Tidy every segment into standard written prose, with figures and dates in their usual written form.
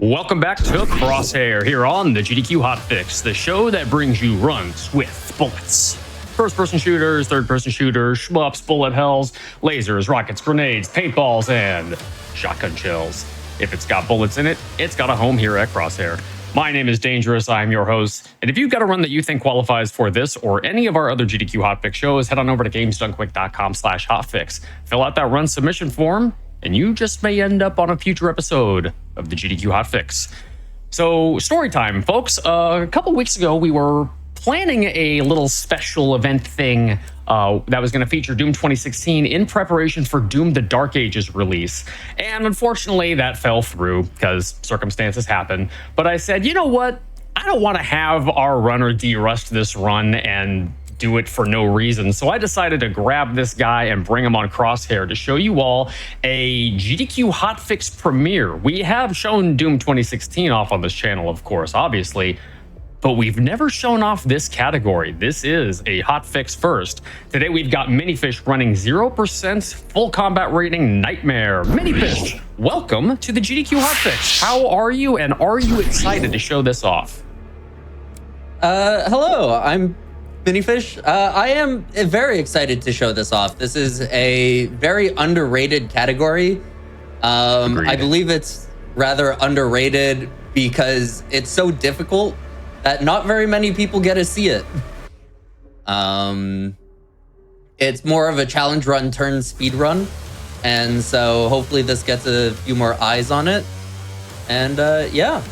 Welcome back to Crosshair here on the GDQ Hotfix, the show that brings you runs with bullets. First-person shooters, third-person shooters, shmups, bullet hells, lasers, rockets, grenades, paintballs, and shotgun shells. If it's got bullets in it, it's got a home here at Crosshair. My name is Dangerous, I'm your host, and if you've got a run that you think qualifies for this or any of our other GDQ Hotfix shows, head on over to gamesdonequick.com/hotfix. Fill out that run submission form, and you just may end up on a future episode of the GDQ Hotfix. So, story time, folks. A couple weeks ago, we were planning a little special event thing that was going to feature Doom 2016 in preparation for Doom the Dark Ages release. And unfortunately, that fell through because circumstances happen. But I said, you know what? I don't want to have our runner de-rust this run and do it for no reason. So I decided to grab this guy and bring him on Crosshair to show you all a GDQ Hotfix premiere. We have shown Doom 2016 off on this channel, of course, obviously, but we've never shown off this category. This is a hotfix first. Today we've got Minifish running 0% full combat rating Nightmare. Minifish, welcome to the GDQ Hotfix. How are you, and are you excited to show this off? Hello, I'm Minifish. I am very excited to show this off. This is a very underrated category. I believe it's rather underrated because it's so difficult that not very many people get to see it. It's more of a challenge run turned speed run. And so hopefully this gets a few more eyes on it. And yeah.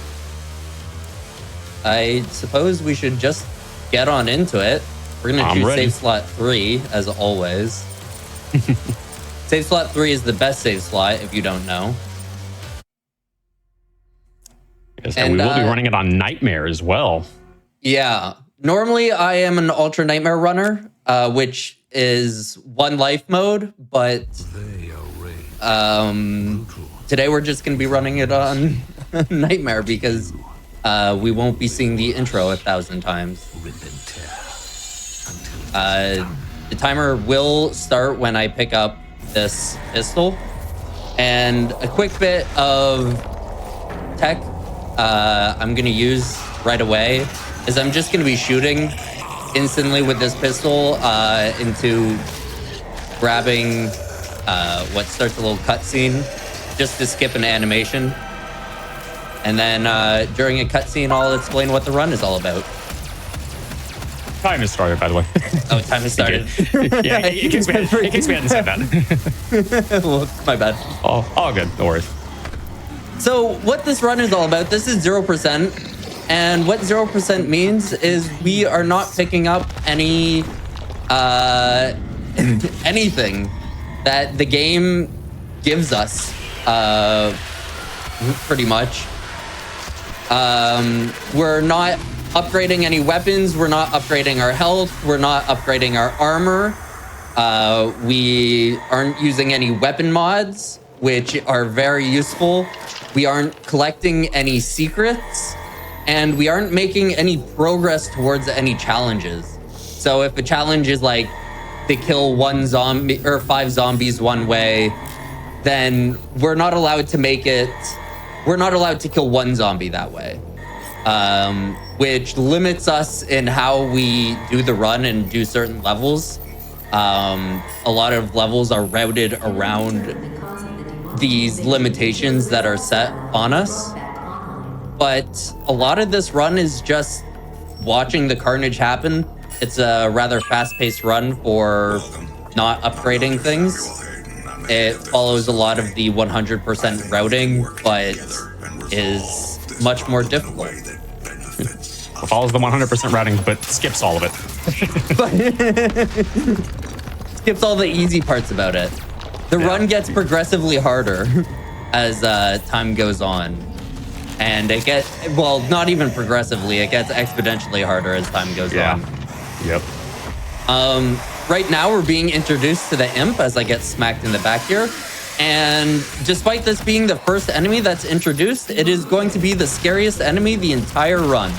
I suppose we should just get on into it. We're gonna choose save slot 3 as always. Save slot 3 is the best save slot if you don't know. Yes, and we will be running it on Nightmare as well. Yeah. Normally, I am an Ultra Nightmare runner, which is one life mode, but today we're just going to be running it on Nightmare because we won't be seeing the intro 1,000 times. The timer will start when I pick up this pistol. And a quick bit of tech I'm gonna use right away is I'm just gonna be shooting instantly with this pistol into grabbing what starts a little cutscene just to skip an animation. And then during a cutscene, I'll explain what the run is all about. Time has started, by the way. Oh, time has started. Yeah, in case we hadn't said that. Well, my bad. Oh, all good, no worries. So what this run is all about, this is 0%. And what 0% means is we are not picking up any anything that the game gives us, pretty much. We're not upgrading any weapons, we're not upgrading our health, we're not upgrading our armor. We aren't using any weapon mods, which are very useful. We aren't collecting any secrets, and we aren't making any progress towards any challenges. So if a challenge is like to kill 1 zombie or 5 zombies one way, then we're not allowed to make it. We're not allowed to kill 1 zombie that way, which limits us in how we do the run and do certain levels. A lot of levels are routed around these limitations that are set on us. But a lot of this run is just watching the carnage happen. It's a rather fast-paced run for not upgrading things. It follows a lot of the 100% routing, but is much more difficult. It follows the 100% routing, but skips all of it. Skips all the easy parts about it. The run gets progressively harder as time goes on. And it gets, well, not even progressively, it gets exponentially harder as time goes on. Yep. Right now we're being introduced to the imp as I get smacked in the back here. And despite this being the first enemy that's introduced, it is going to be the scariest enemy the entire run.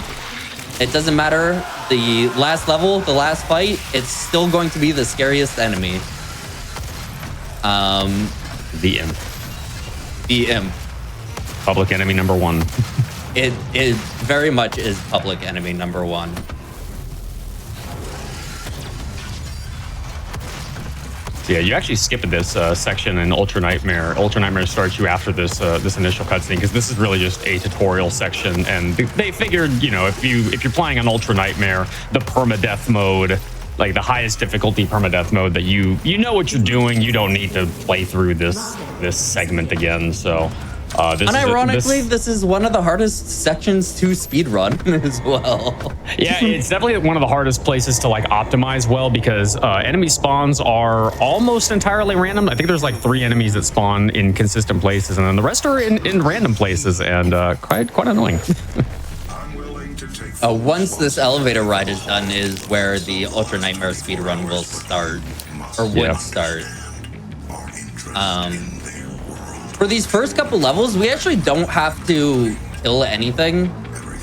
It doesn't matter the last level, the last fight, it's still going to be the scariest enemy. The imp. The imp. public enemy number one. It very much is public enemy number one. Yeah, you actually skip this section in Ultra Nightmare. Ultra Nightmare starts you after this this initial cutscene because this is really just a tutorial section, and they figured, you know, if you're playing on Ultra Nightmare, the permadeath mode, like the highest difficulty permadeath mode, that you know what you're doing. You don't need to play through this segment again. So. Unironically, this is one of the hardest sections to speedrun as well. Yeah, it's definitely one of the hardest places to like optimize well because enemy spawns are almost entirely random. I think there's like 3 enemies that spawn in consistent places, and then the rest are in random places, and quite annoying. Once this elevator ride is done is where the Ultra Nightmare speedrun will start, or would start. For these first couple levels, we actually don't have to kill anything.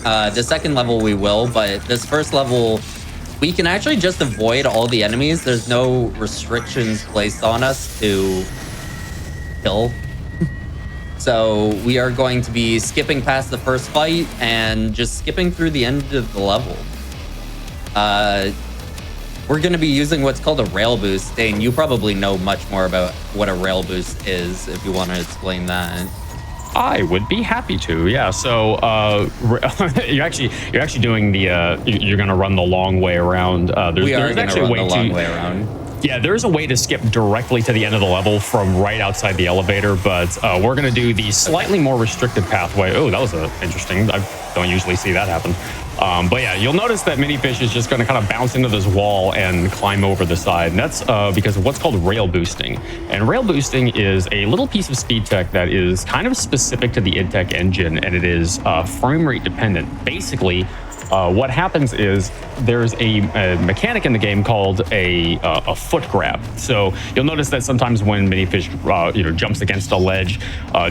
The second level we will, but this first level, we can actually just avoid all the enemies. There's no restrictions placed on us to kill. So we are going to be skipping past the first fight and just skipping through the end of the level. We're going to be using what's called a rail boost. Dane, you probably know much more about what a rail boost is, if you want to explain that. I would be happy to, yeah. So you're actually doing the you're going to run the long way around. There's actually a way to long way around. Yeah, there's a way to skip directly to the end of the level from right outside the elevator, but we're going to do the slightly more restricted pathway. Oh, that was interesting. I don't usually see that happen. But yeah, you'll notice that Minifish is just going to kind of bounce into this wall and climb over the side. And that's because of what's called rail boosting. And rail boosting is a little piece of speed tech that is kind of specific to the IdTech engine, and it is frame rate dependent. Basically, what happens is there's a mechanic in the game called a foot grab. So you'll notice that sometimes when Minifish jumps against a ledge,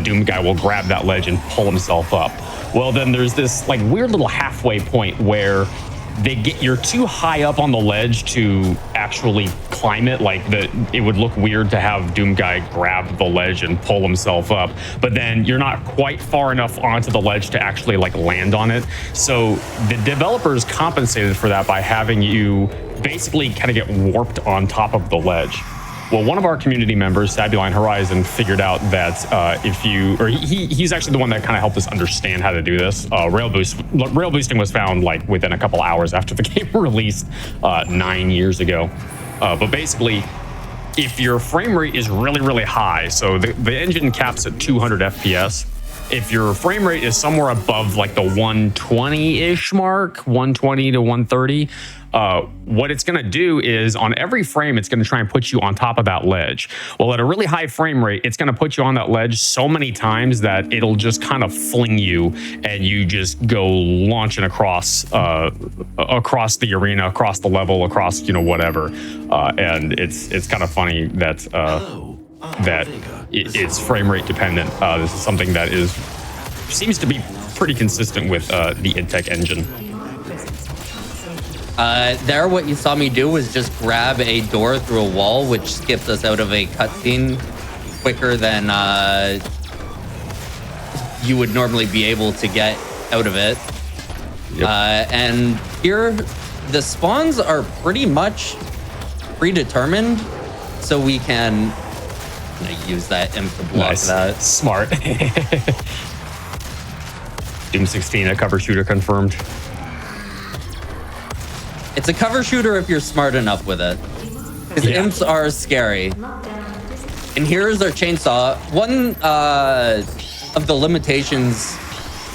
Doom Guy will grab that ledge and pull himself up. Well, then there's this like weird little halfway point where you're too high up on the ledge to actually climb it. Like it would look weird to have Doom Guy grab the ledge and pull himself up, but then you're not quite far enough onto the ledge to actually like land on it. So the developers compensated for that by having you basically kind of get warped on top of the ledge. Well, one of our community members, Sabuline Horizon, figured out that he's actually the one that kind of helped us understand how to do this. Rail boosting was found like within a couple hours after the game released 9 years ago. But basically, if your frame rate is really, really high, so the engine caps at 200 FPS. If your frame rate is somewhere above like the 120-ish mark, 120 to 130, what it's going to do is on every frame, it's going to try and put you on top of that ledge. Well, at a really high frame rate, it's going to put you on that ledge so many times that it'll just kind of fling you and you just go launching across the arena, across the level, across, whatever. And it's kind of funny that it's frame rate dependent. This is something that seems to be pretty consistent with the IdTech engine. What you saw me do was just grab a door through a wall, which skips us out of a cutscene quicker than you would normally be able to get out of it. Yep. And here, the spawns are pretty much predetermined, so we can use that imp to block that. Smart. Doom 16, a cover shooter confirmed. It's a cover shooter if you're smart enough with it. Because imps are scary. And here's our chainsaw. One of the limitations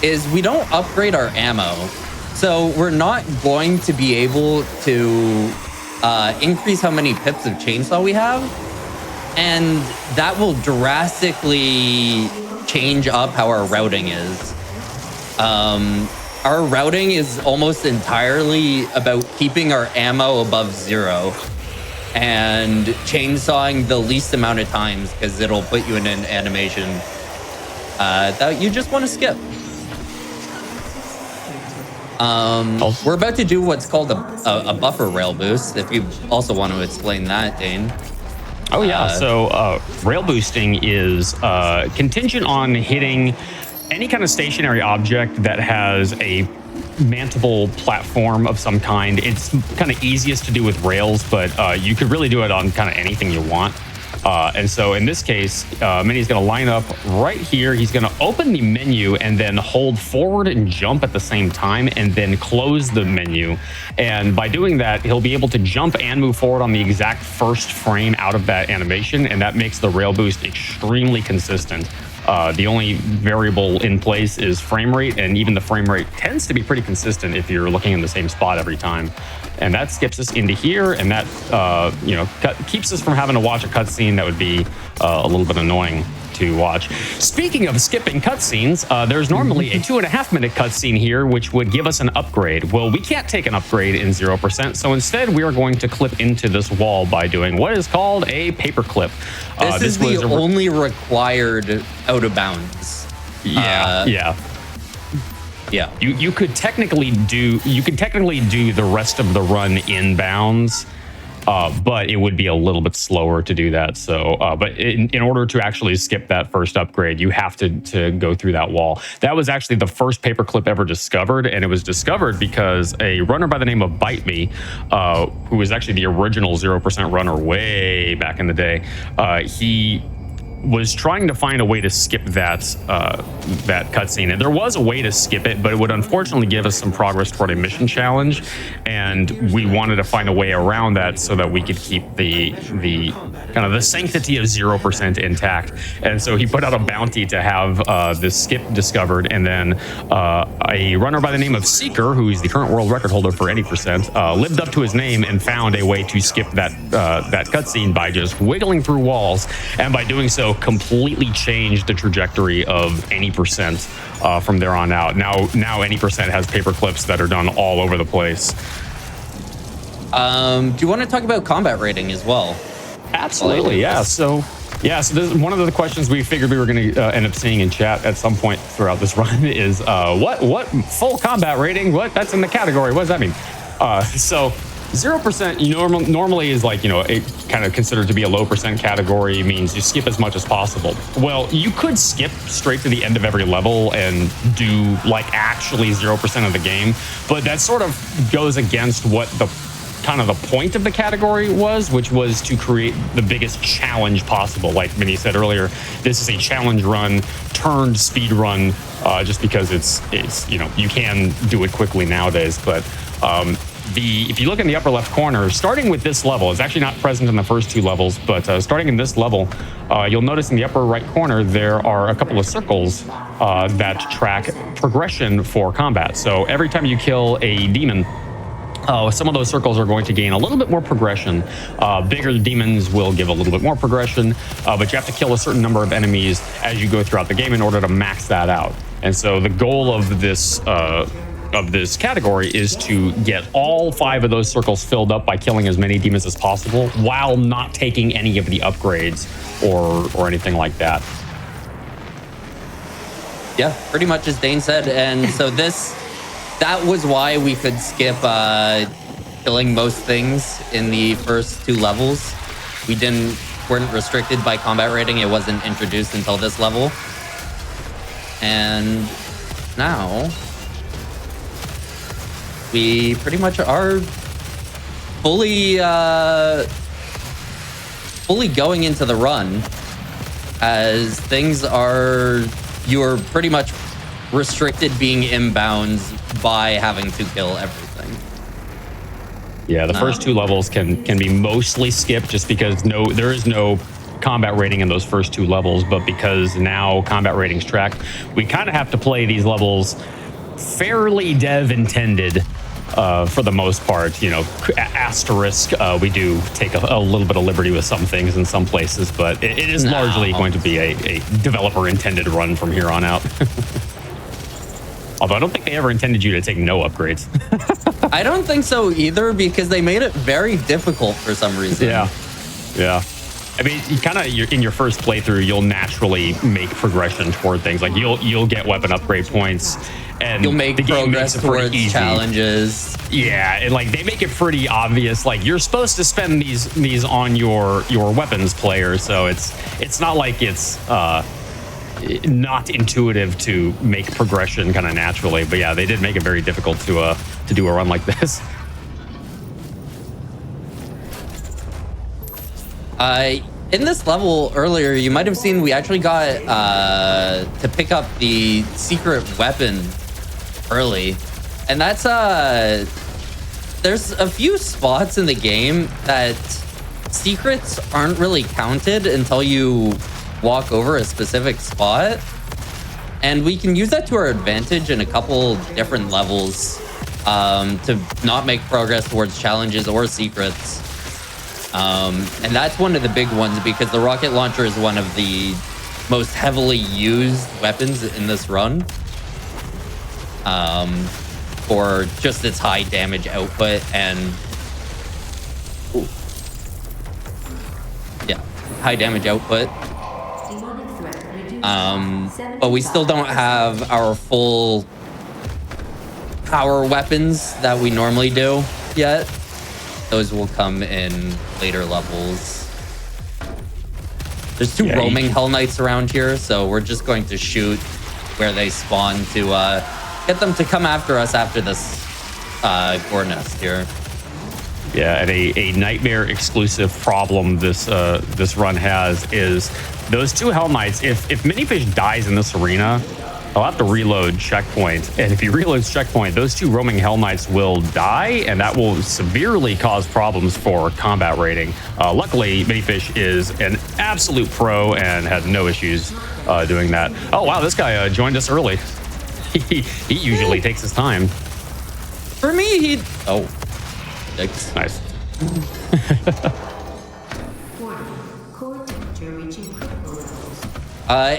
is we don't upgrade our ammo. So we're not going to be able to increase how many pips of chainsaw we have. And that will drastically change up how our routing is. Our routing is almost entirely about keeping our ammo above 0 and chainsawing the least amount of times because it'll put you in an animation that you just want to skip. We're about to do what's called a buffer rail boost, if you also want to explain that, Dane. Oh, yeah. So rail boosting is contingent on hitting any kind of stationary object that has a mountable platform of some kind. It's kind of easiest to do with rails, but you could really do it on kind of anything you want. And so in this case, Minnie's going to line up right here. He's going to open the menu and then hold forward and jump at the same time and then close the menu. And by doing that, he'll be able to jump and move forward on the exact first frame out of that animation. And that makes the rail boost extremely consistent. The only variable in place is frame rate, and even the frame rate tends to be pretty consistent if you're looking in the same spot every time. And that skips us into here, and that keeps us from having to watch a cutscene that would be a little bit annoying to watch. Speaking of skipping cutscenes, there's normally a 2.5-minute cutscene here, which would give us an upgrade. Well, we can't take an upgrade in 0%, so instead we are going to clip into this wall by doing what is called a paperclip. This is the only required out of bounds. Yeah. Yeah. You could technically do the rest of the run in bounds. But it would be a little bit slower to do that. So, but in order to actually skip that first upgrade, you have to go through that wall. That was actually the first paperclip ever discovered, and it was discovered because a runner by the name of Bite Me, who was actually the original 0% runner way back in the day, he was trying to find a way to skip that cutscene, and there was a way to skip it, but it would unfortunately give us some progress toward a mission challenge, and we wanted to find a way around that so that we could keep the kind of the sanctity of 0% intact. And so he put out a bounty to have this skip discovered, and then a runner by the name of Seeker, who is the current world record holder for any percent, lived up to his name and found a way to skip that cutscene by just wiggling through walls, and by doing so completely changed the trajectory of any percent from there on out. Now any percent has paper clips that are done all over the place. Do you want to talk about combat rating as well? Absolutely, yeah. So this is one of the questions we figured we were going to end up seeing in chat at some point throughout this run is what full combat rating? What that's in the category? What does that mean? So 0% normally is like, it kind of considered to be a low percent category, means you skip as much as possible. Well, you could skip straight to the end of every level and do like actually 0% of the game, but that sort of goes against what the kind of the point of the category was, which was to create the biggest challenge possible. Like Minnie said earlier, this is a challenge run turned speed run, just because it's you can do it quickly nowadays, but if you look in the upper left corner, starting with this level, it's actually not present in the first two levels, but starting in this level, you'll notice in the upper right corner, there are a couple of circles that track progression for combat. So every time you kill a demon, some of those circles are going to gain a little bit more progression. Bigger demons will give a little bit more progression, but you have to kill a certain number of enemies as you go throughout the game in order to max that out. And so the goal of this category is to get all 5 of those circles filled up by killing as many demons as possible while not taking any of the upgrades or anything like that. Yeah, pretty much as Dane said. And so that was why we could skip killing most things in the first 2 levels. We weren't restricted by combat rating. It wasn't introduced until this level. And now we pretty much are fully going into the run, as things are, you're pretty much restricted being inbounds by having to kill everything. Yeah, the first 2 levels can be mostly skipped just because there is no combat rating in those first 2 levels, but because now combat rating's tracked, we kind of have to play these levels fairly dev intended for the most part. Asterisk, we do take a little bit of liberty with some things in some places, but it is largely going to be a developer intended run from here on out. Although I don't think they ever intended you to take no upgrades. I don't think so either, because they made it very difficult for some reason. Yeah. I mean, in your first playthrough, you'll naturally make progression toward things. Like you'll get weapon upgrade points, and you'll make progress towards challenges. Yeah, and like they make it pretty obvious. Like you're supposed to spend these on your weapons player, so it's not like it's not intuitive to make progression kind of naturally. But yeah, they did make it very difficult to do a run like this. In this level earlier, you might have seen we actually got to pick up the secret weapon early. And that's, there's a few spots in the game that secrets aren't really counted until you walk over a specific spot. And we can use that to our advantage in a couple different levels to not make progress towards challenges or secrets. And that's one of the big ones because the rocket launcher is one of the most heavily used weapons in this run. For just its high damage output and high damage output. But we still don't have our full power weapons that we normally do yet. Those will come in later levels. There's two roaming Hell Knights around here, so we're just going to shoot where they spawn to get them to come after us after this gore nest here. Yeah, and a nightmare exclusive problem this run has is those two Hell Knights. If Minifish dies in this arena, I'll have to reload checkpoint. And if he reloads checkpoint, those two roaming Hell Knights will die, and that will severely cause problems for combat rating. Luckily, Minifish is an absolute pro and had no issues doing that. Oh, wow, this guy joined us early. He usually takes his time. For me, oh. Yikes. Nice.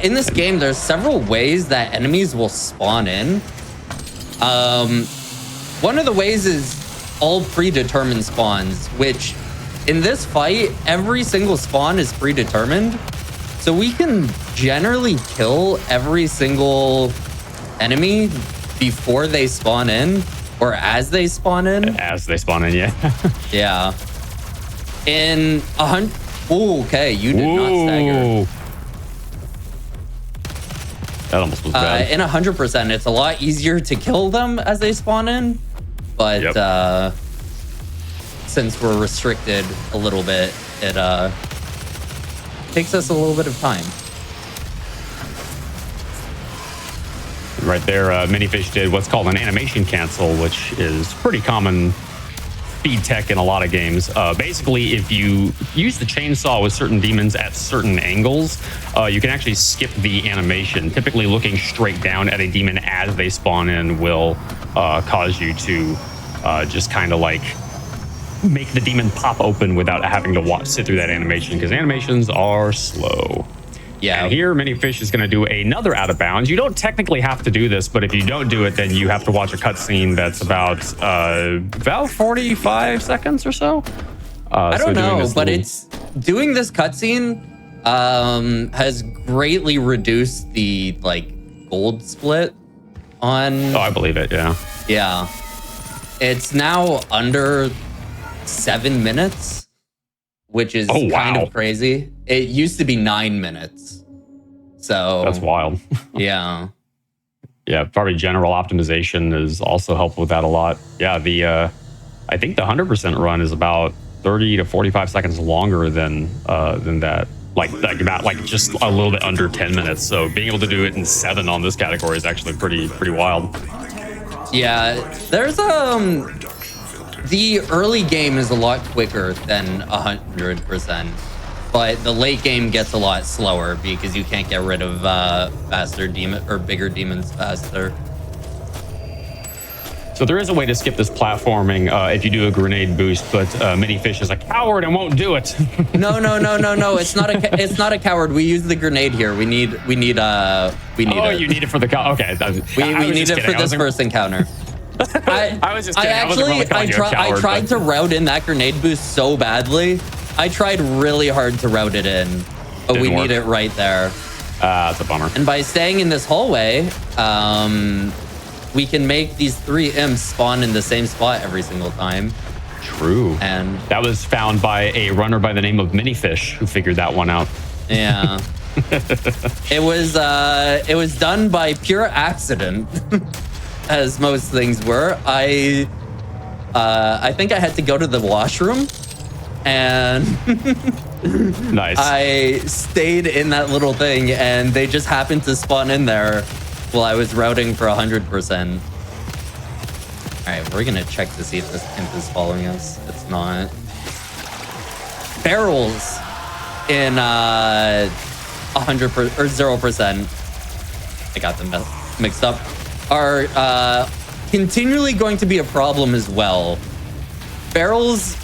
In this game, there's several ways that enemies will spawn in. One of the ways is all predetermined spawns, which in this fight, every single spawn is predetermined. So we can generally kill every single enemy before they spawn in or as they spawn in. As they spawn in, yeah. Yeah. In 100... Oh, okay, you did not stagger. That almost was bad. In 100%, it's a lot easier to kill them as they spawn in, but since we're restricted a little bit, it takes us a little bit of time. Right there, Minifish did what's called an animation cancel, which is pretty common speed tech in a lot of games. Basically, if you use the chainsaw with certain demons at certain angles, you can actually skip the animation. Typically, looking straight down at a demon as they spawn in will cause you to just kind of like make the demon pop open without having to sit through that animation, because animations are slow. Yeah. And here, Minifish is going to do another out of bounds. You don't technically have to do this, but if you don't do it, then you have to watch a cutscene that's about 45 seconds or so. I don't know, but it's doing this cutscene has greatly reduced the gold split on. Oh, I believe it. Yeah. Yeah. It's now under 7 minutes, which is kind of crazy. It used to be 9 minutes. So that's wild. Yeah. Yeah, probably general optimization is also helpful with that a lot. Yeah, I think the 100% run is about 30 to 45 seconds longer than that. Like just a little bit under 10 minutes. So being able to do it in 7 on this category is actually pretty wild. Yeah, there's the early game is a lot quicker than 100%, but the late game gets a lot slower because you can't get rid of faster demon or bigger demons faster. So there is a way to skip this platforming if you do a grenade boost, but Minifish is a coward and won't do it. No. It's not a coward. We use the grenade here. We need Oh, you need it for the counter. Okay. We need it for this first encounter. I was just kidding. I tried to route in that grenade boost so badly. I tried really hard to route it in, but we need it right there. That's a bummer. And by staying in this hallway, we can make these 3 imps spawn in the same spot every single time. True. And that was found by a runner by the name of Minifish who figured that one out. Yeah. It was done by pure accident, as most things were. I think I had to go to the washroom, and Nice. I stayed in that little thing, and they just happened to spawn in there while I was routing for 100%. All right, we're gonna check to see if this imp is following us. It's not. Barrels in 100% or 0%. I got them mixed up. Are continually going to be a problem as well. Barrels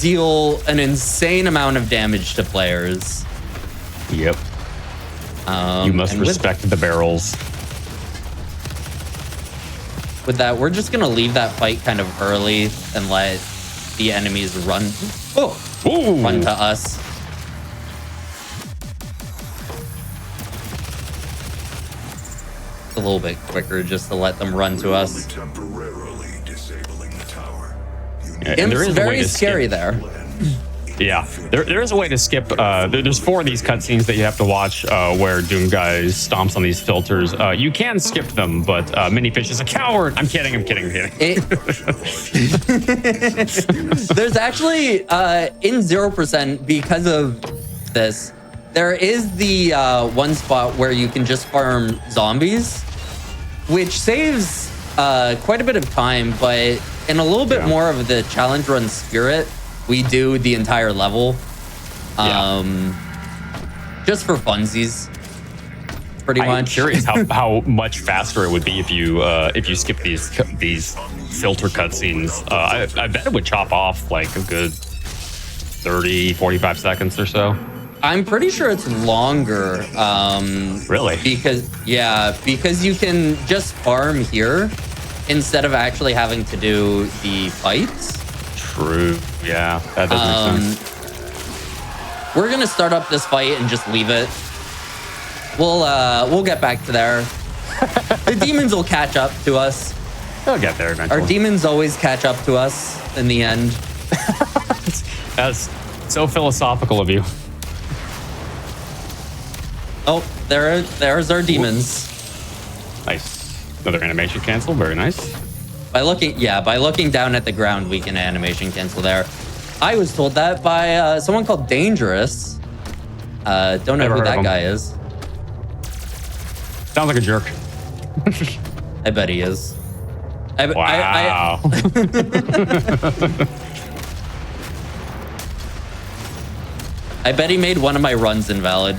deal an insane amount of damage to players. Yep. You must respect the barrels. With that, we're just gonna leave that fight kind of early and let the enemies run. Run to us. A little bit quicker just to let them run to us. Yeah, It's very scary there. Yeah, there is a way to skip. There's 4 of these cutscenes that you have to watch where Doom Guy stomps on these filters. You can skip them, but Minifish is a coward. I'm kidding. There's actually, in 0%, because of this, there is the one spot where you can just farm zombies, which saves quite a bit of time, but in a little bit more of the challenge run spirit, we do the entire level, just for funsies, pretty much. I'm curious how much faster it would be if you skip these filter cutscenes. I bet it would chop off like a good 30-45 seconds or so. I'm pretty sure it's longer. Really? Because you can just farm here instead of actually having to do the fights. True. Yeah, that does make sense. We're gonna start up this fight and just leave it. We'll get back to there. The demons will catch up to us. They'll get there eventually. Our demons always catch up to us in the end. That's so philosophical of you. Oh, there's our demons. Nice. Another animation cancel. Very nice. By looking down at the ground, we can animation cancel there. I was told that by someone called Dangerous. Don't know Never who heard that of him. guy is. Sounds like a jerk. I bet he is. Wow. I bet he made one of my runs invalid.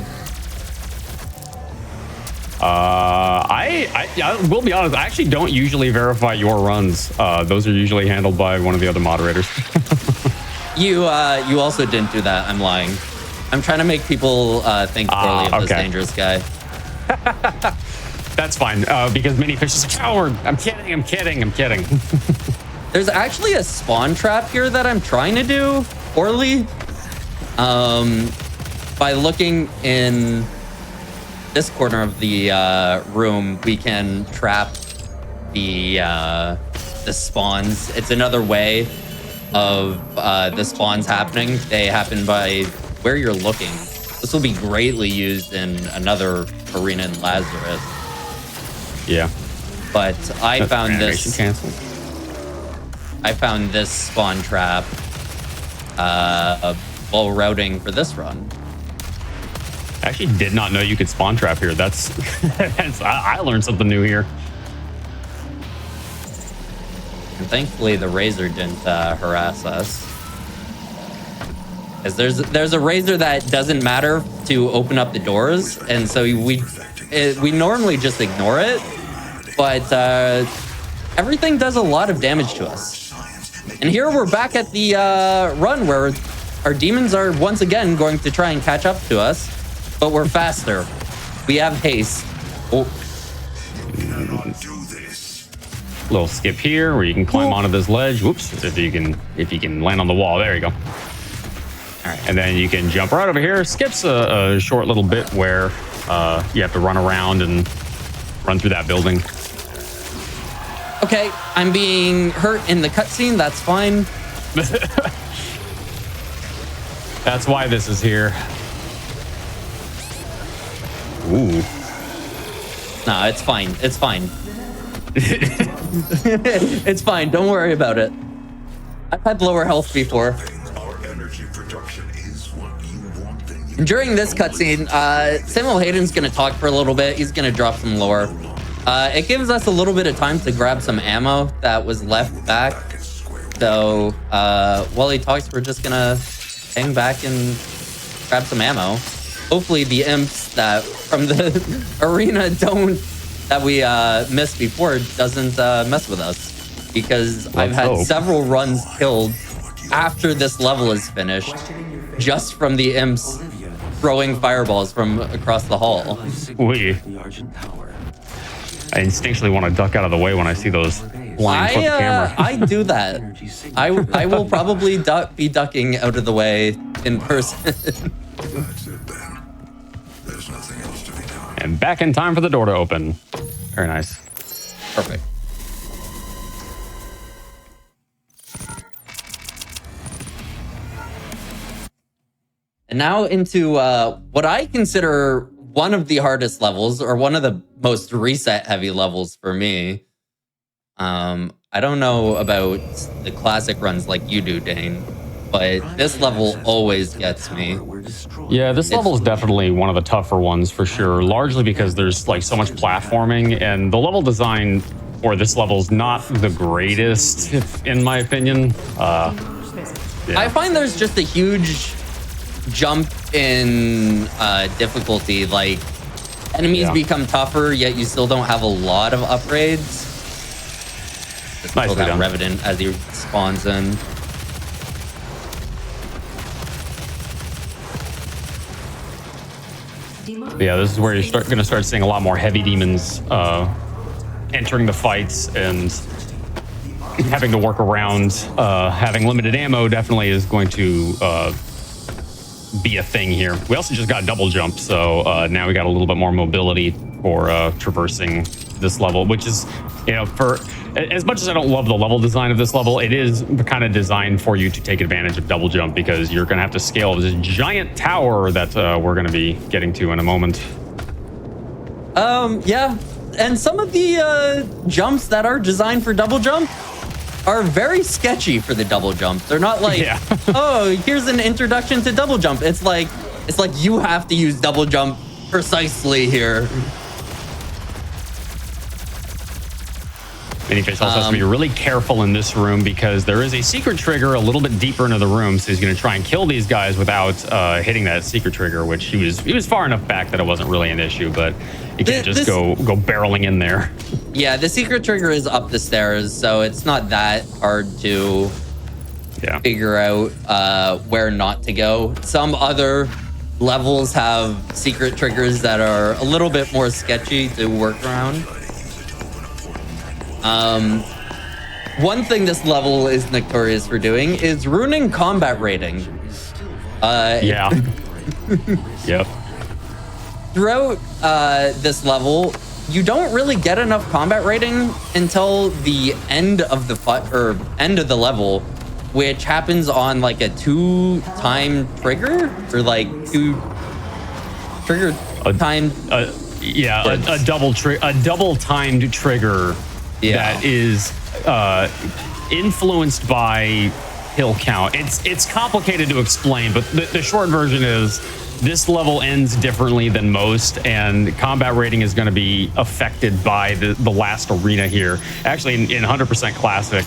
I will be honest. I actually don't usually verify your runs. Those are usually handled by one of the other moderators. You also didn't do that. I'm lying. I'm trying to make people think poorly of this dangerous guy. That's fine, because Minifish is a coward. I'm kidding. There's actually a spawn trap here that I'm trying to do poorly. By looking in this corner of the room, we can trap the spawns. It's another way of the spawns happening. They happen by where you're looking. This will be greatly used in another arena in Lazarus. Yeah. But I found this. Cancel. I found this spawn trap while routing for this run. I actually did not know you could spawn trap here. That's I learned something new here. And thankfully, the Razor didn't harass us. Because there's a Razor that doesn't matter to open up the doors, and so we normally just ignore it. But everything does a lot of damage to us. And here we're back at the run where our demons are once again going to try and catch up to us, but we're faster. We have haste. Oh. Little skip here where you can climb onto this ledge. Whoops! If you can land on the wall, there you go. All right, and then you can jump right over here. Skips a short little bit where you have to run around and run through that building. Okay, I'm being hurt in the cutscene. That's fine. That's why this is here. Ooh. Nah, it's fine. It's fine. It's fine. Don't worry about it. I've had lower health before. During this cutscene, Samuel Hayden's gonna talk for a little bit. He's gonna drop some lore. It gives us a little bit of time to grab some ammo that was left back. So while he talks, we're just gonna hang back and grab some ammo. Hopefully the imps that from the arena that we missed before doesn't mess with us. Because I've had several runs killed after this level is finished just from the imps throwing fireballs from across the hall. I instinctually want to duck out of the way when I see those flying towards the camera. I do that. I will probably be ducking out of the way in person. That's it then. There's nothing else to be done. And back in time for the door to open. Very nice. Perfect. And now into what I consider one of the hardest levels, or one of the most reset heavy levels for me. I don't know about the classic runs like you do, Dane, but this level always gets me. Yeah, this level is definitely one of the tougher ones for sure, largely because there's like so much platforming, and the level design for this level is not the greatest, in my opinion. Yeah. I find there's just a huge jump in difficulty. Like, enemies become tougher, yet you still don't have a lot of upgrades. Just kill that Revenant as he spawns in. Yeah, this is where you're going to start seeing a lot more heavy demons entering the fights, and having to work around having limited ammo definitely is going to be a thing here. We also just got double jump, so now we got a little bit more mobility for traversing this level, which is, you know, for as much as I don't love the level design of this level, it is kind of designed for you to take advantage of double jump, because you're going to have to scale this giant tower that we're going to be getting to in a moment. Yeah, and some of the jumps that are designed for double jump are very sketchy for the double jump. They're not like, oh, here's an introduction to double jump. It's like you have to use double jump precisely here. Minifish also has to be really careful in this room, because there is a secret trigger a little bit deeper into the room, so he's going to try and kill these guys without hitting that secret trigger, which he was far enough back that it wasn't really an issue, but you can't just go barreling in there. Yeah, the secret trigger is up the stairs, so it's not that hard to figure out where not to go. Some other levels have secret triggers that are a little bit more sketchy to work around. One thing this level is notorious for doing is ruining combat rating. Yep. Throughout this level, you don't really get enough combat rating until the end of the level, which happens on like a 2-time trigger, or like 2 trigger time. A double timed trigger. That is influenced by hill count. It's complicated to explain, but the short version is this level ends differently than most, and combat rating is going to be affected by the last arena here. Actually, in 100% Classic,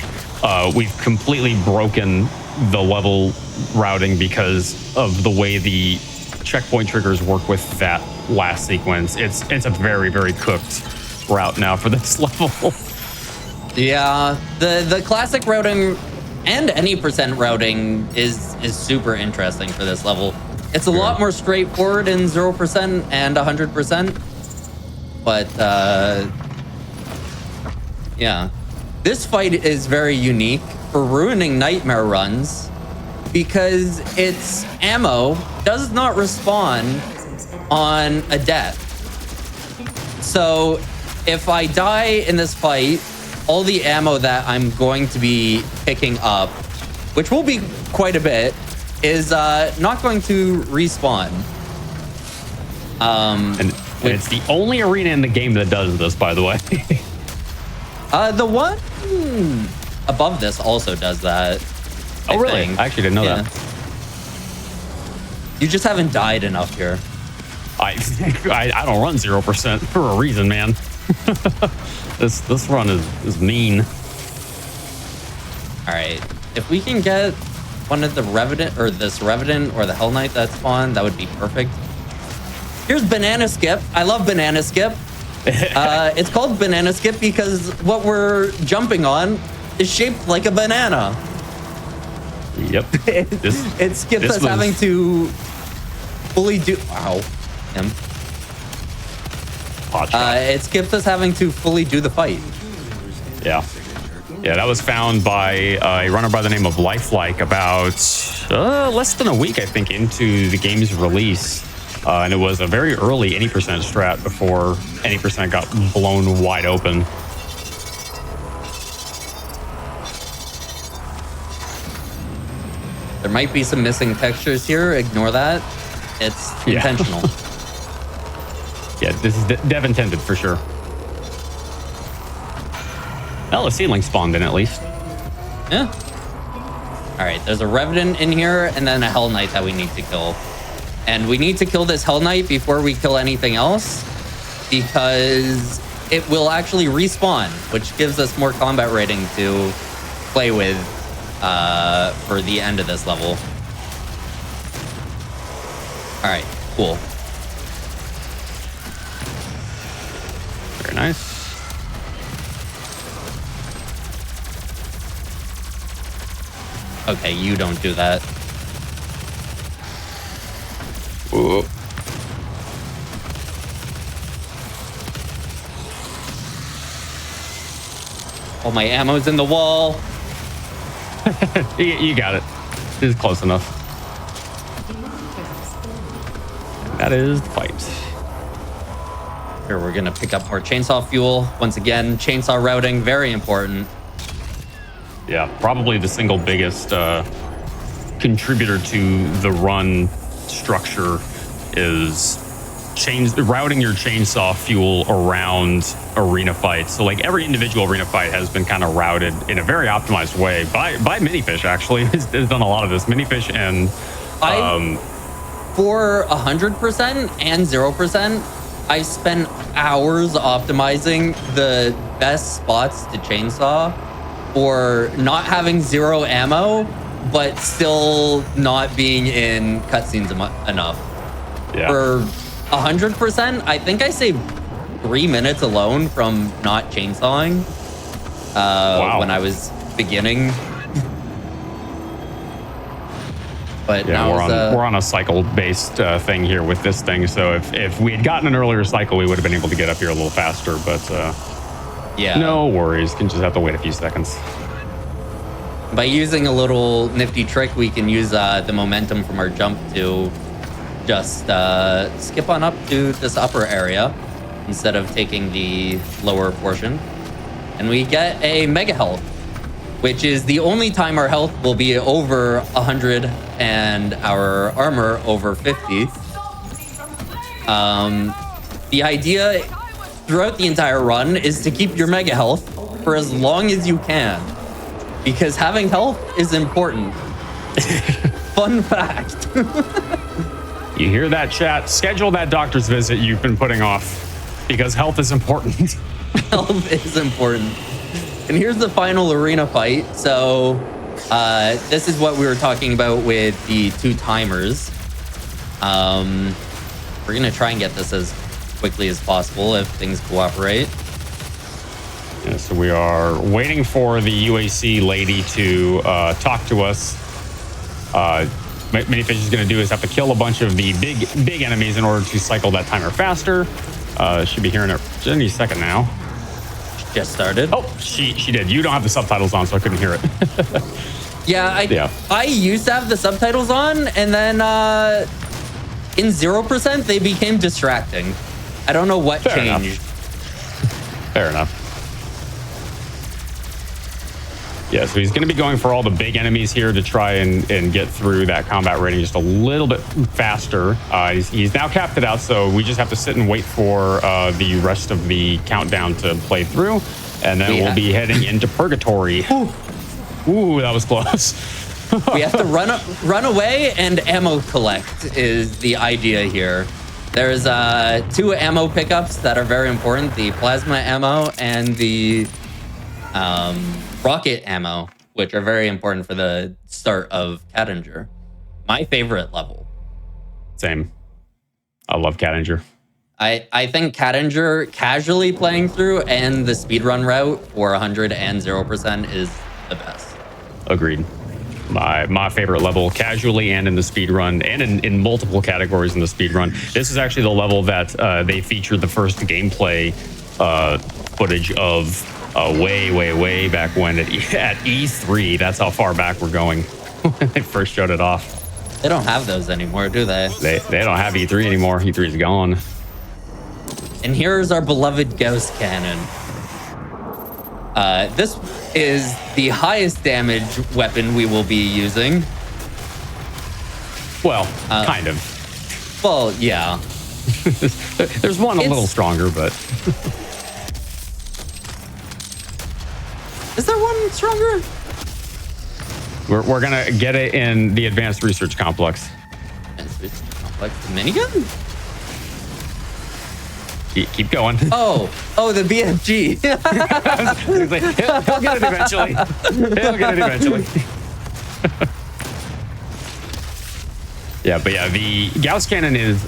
we've completely broken the level routing because of the way the checkpoint triggers work with that last sequence. It's a very, very cooked route now for this level. Yeah, the classic routing and any percent routing is super interesting for this level. It's a lot more straightforward in 0% and 100%. But yeah, this fight is very unique for ruining nightmare runs, because its ammo does not respawn on a death. So if I die in this fight, all the ammo that I'm going to be picking up, which will be quite a bit, is not going to respawn. And it's the only arena in the game that does this, by the way. The one above this also does that. Oh, really? I actually didn't know that. You just haven't died enough here. I don't run 0% for a reason, man. This run is mean. All right, if we can get one of the Revenant or this Revenant or the Hell Knight that spawned, that would be perfect. Here's Banana Skip. I love Banana Skip. It's called Banana Skip because what we're jumping on is shaped like a banana. Yep. It skips us having to fully do. Wow. Him. It skips us having to fully do the fight. Yeah. Yeah, that was found by a runner by the name of Lifelike about less than a week, I think, into the game's release. And it was a very early any percent strat before any percent got blown wide open. There might be some missing textures here. Ignore that. It's intentional. Yeah, this is dev intended for sure. Well, a ceiling spawned in at least. Yeah. All right, there's a Revenant in here and then a Hell Knight that we need to kill. And we need to kill this Hell Knight before we kill anything else because it will actually respawn, which gives us more combat rating to play with for the end of this level. All right, cool. Very nice. Okay, you don't do that. Ooh. Oh, my ammo's in the wall. You got it. This is close enough. That is the fight. Here, we're gonna pick up more chainsaw fuel. Once again, chainsaw routing, very important. Yeah, probably the single biggest contributor to the run structure is routing your chainsaw fuel around arena fights. So like every individual arena fight has been kind of routed in a very optimized way by Minifish, actually. has done a lot of this. Minifish and for 100% and 0%, I spent hours optimizing the best spots to chainsaw for not having 0 ammo, but still not being in cutscenes enough. Yeah. For 100%, I think I saved 3 minutes alone from not chainsawing when I was beginning. But yeah, now we're on a cycle-based thing here with this thing. So if we had gotten an earlier cycle, we would have been able to get up here a little faster. But yeah, no worries. Can just have to wait a few seconds. By using a little nifty trick, we can use the momentum from our jump to just skip on up to this upper area instead of taking the lower portion. And we get a mega health, which is the only time our health will be over 100 and our armor over 50. The idea throughout the entire run is to keep your mega health for as long as you can, because having health is important. Fun fact. You hear that, chat? Schedule that doctor's visit you've been putting off, because health is important. Health is important. And here's the final arena fight. So this is what we were talking about with the 2 timers. We're gonna try and get this as quickly as possible if things cooperate. Yeah, so we are waiting for the UAC lady to talk to us. Minifish is going to do is have to kill a bunch of the big enemies in order to cycle that timer faster. Should be hearing it any second now. Just started. Oh, she did. You don't have the subtitles on, so I couldn't hear it. I used to have the subtitles on, and then in 0% they became distracting. I don't know what changed. Fair enough. Yeah, so he's going to be going for all the big enemies here to try and get through that combat rating just a little bit faster. He's now capped it out, so we just have to sit and wait for the rest of the countdown to play through, and then we'll be heading into Purgatory. Ooh, that was close. We have to run away and ammo collect is the idea here. There's 2 ammo pickups that are very important: the plasma ammo and the rocket ammo, which are very important for the start of Cadinger. My favorite level. Same. I love Cadinger. I think Cadinger casually playing through and the speedrun route for 100 and 0% is the best. Agreed. My favorite level, casually and in the speedrun, and in multiple categories in the speedrun. This is actually the level that they featured the first gameplay footage of way back when at E3. That's how far back we're going when they first showed it off. They don't have those anymore, do they? They don't have E3 anymore. E3 is gone. And here's our beloved Gauss Cannon. This is the highest damage weapon we will be using. Well, kind of. Well, yeah. There's one a little stronger, but... Is there one stronger? We're going to get it in the Advanced Research Complex. Advanced Research Complex? The minigun? Keep going. Oh, the BFG. He'll get it eventually. He'll get it eventually. Yeah, but yeah, the Gauss Cannon is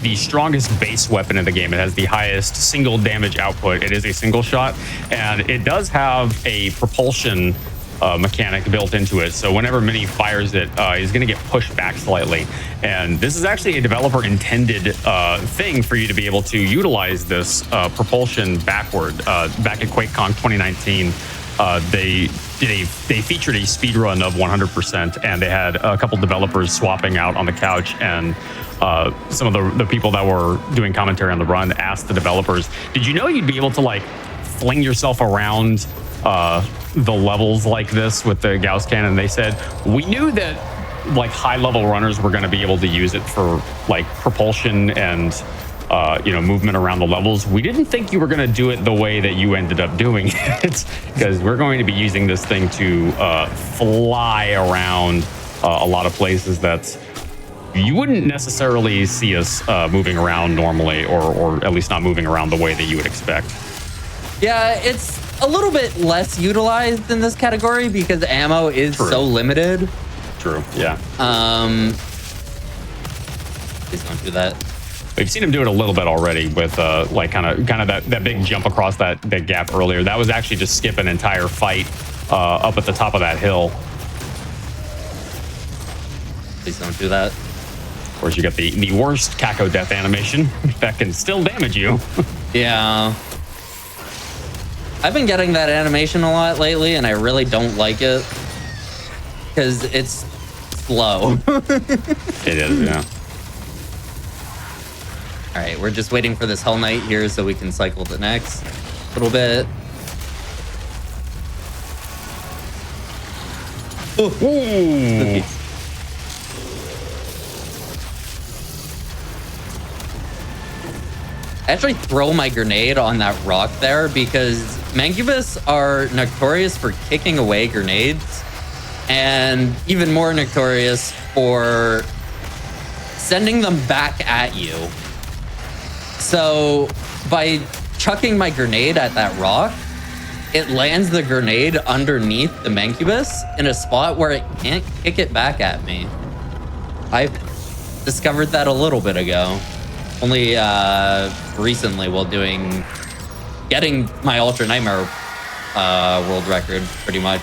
the strongest base weapon in the game. It has the highest single damage output. It is a single shot, and it does have a propulsion mechanic built into it. So whenever Mini fires it, he's going to get pushed back slightly. And this is actually a developer intended thing for you to be able to utilize this propulsion backward. Back at QuakeCon 2019, they featured a speed run of 100%, and they had a couple developers swapping out on the couch, and some of the people that were doing commentary on the run asked the developers, did you know you'd be able to like fling yourself around the levels like this with the Gauss Cannon? They said, we knew that like high level runners were going to be able to use it for like propulsion and movement around the levels. We didn't think you were going to do it the way that you ended up doing it, because we're going to be using this thing to fly around a lot of places that you wouldn't necessarily see us moving around normally, or at least not moving around the way that you would expect. Yeah, it's a little bit less utilized in this category because ammo is so limited. True, yeah. Please don't do that. We've seen him do it a little bit already with like kind of that big jump across that gap earlier. That was actually just skip an entire fight up at the top of that hill. Please don't do that. Of course, you got the worst Kako death animation that can still damage you. Yeah. I've been getting that animation a lot lately, and I really don't like it because it's slow. It is, yeah. All right, we're just waiting for this Hell Knight here so we can cycle the next little bit. Ooh. I actually throw my grenade on that rock there because Mancubus are notorious for kicking away grenades, and even more notorious for sending them back at you. So by chucking my grenade at that rock, it lands the grenade underneath the Mancubus in a spot where it can't kick it back at me. I discovered that a little bit ago. Only recently while getting my Ultra Nightmare world record, pretty much.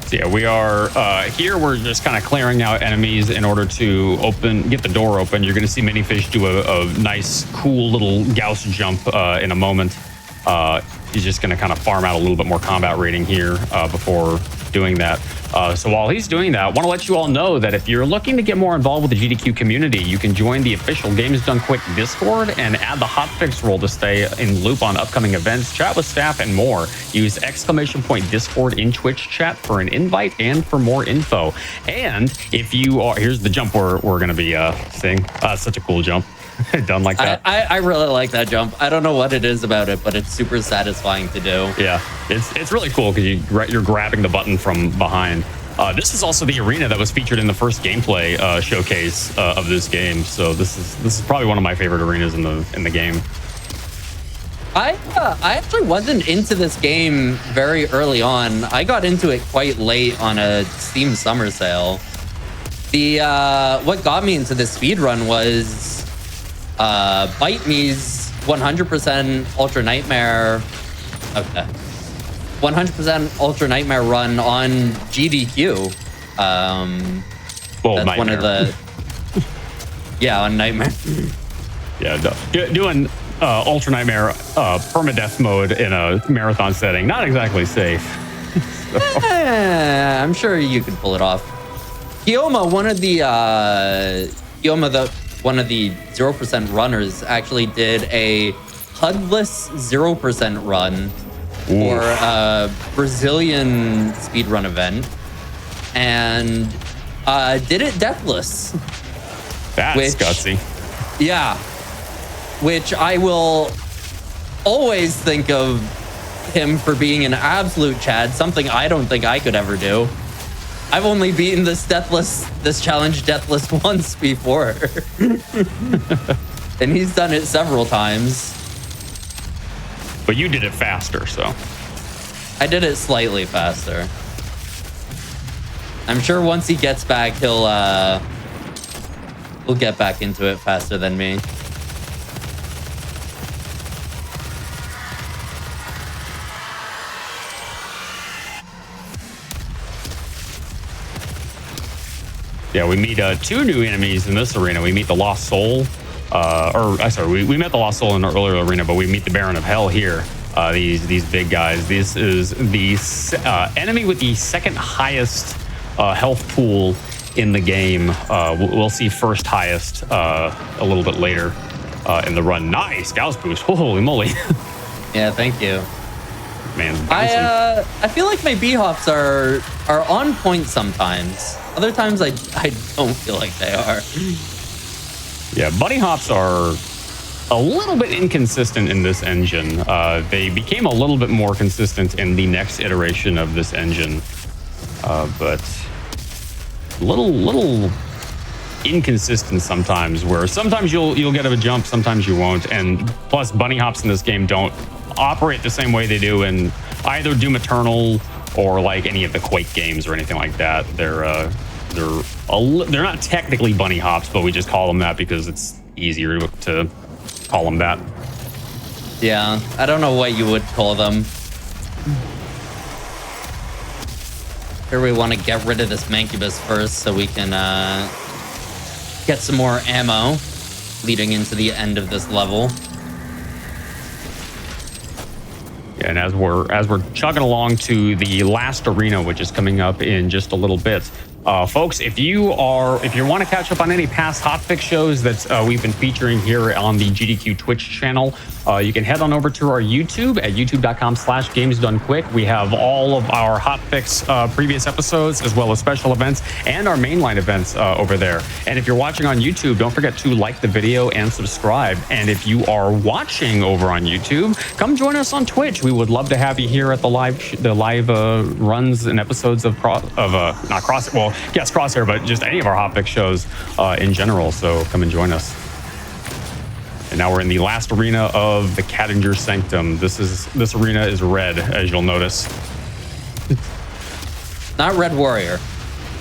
So yeah, we are here. We're just kind of clearing out enemies in order to get the door open. You're going to see Minifish do a nice, cool little Gauss jump in a moment. He's just going to kind of farm out a little bit more combat rating here before doing that. So while he's doing that, I want to let you all know that if you're looking to get more involved with the GDQ community, you can join the official Games Done Quick Discord and add the hotfix role to stay in loop on upcoming events, chat with staff, and more. Use !Discord in Twitch chat for an invite and for more info. And if you are, here's the jump we're going to be seeing. Such a cool jump. Done like that. I really like that jump. I don't know what it is about it, but it's super satisfying to do. Yeah, it's really cool because you're grabbing the button from behind. This is also the arena that was featured in the first gameplay showcase of this game. So this is probably one of my favorite arenas in the game. I actually wasn't into this game very early on. I got into it quite late on a Steam summer sale. What got me into the speedrun was Bite Me's 100% Ultra Nightmare. Okay. 100% Ultra Nightmare run on GDQ. That's one of the... Yeah, on Nightmare. Yeah, doing Ultra Nightmare permadeath mode in a marathon setting, not exactly safe. I'm sure you could pull it off. Kioma, one of the 0% runners, actually did a HUD-less 0% run for a Brazilian speedrun event, and did it deathless. That's gutsy. Yeah. Which I will always think of him for being an absolute Chad, something I don't think I could ever do. I've only beaten this challenge deathless once before. And he's done it several times. But you did it faster, so. I did it slightly faster. I'm sure once he gets back, he'll get back into it faster than me. Yeah, we meet two new enemies in this arena. We meet the Lost Soul, we met the Lost Soul in an earlier arena, but we meet the Baron of Hell here. These big guys. This is the enemy with the second highest health pool in the game. We'll see first highest a little bit later in the run. Nice Gauss boost. Holy moly. Yeah, thank you. Man, I feel like my B-hops are on point sometimes. Other times I don't feel like they are. Yeah, bunny hops are a little bit inconsistent in this engine. They became a little bit more consistent in the next iteration of this engine, but little inconsistent sometimes. Where sometimes you'll get a jump, sometimes you won't, and plus bunny hops in this game don't operate the same way they do in either Doom Eternal or like any of the Quake games or anything like that. They're not technically bunny hops, but we just call them that because it's easier to call them that. Yeah, I don't know what you would call them. Here we want to get rid of this Mancubus first so we can get some more ammo leading into the end of this level. Yeah, and as we're chugging along to the last arena, which is coming up in just a little bit, folks, if you want to catch up on any past hotfix shows that we've been featuring here on the GDQ Twitch channel, you can head on over to our YouTube at youtube.com/gamesdonequick. We have all of our hotfix previous episodes, as well as special events and our mainline events over there. And if you're watching on YouTube, don't forget to like the video and subscribe. And if you are watching over on YouTube, come join us on Twitch. We would love to have you here at the live runs and episodes of Crosshair, but just any of our hotfix shows in general. So come and join us. And now we're in the last arena of the Cattinger Sanctum. This arena is red, as you'll notice. Not Red Warrior.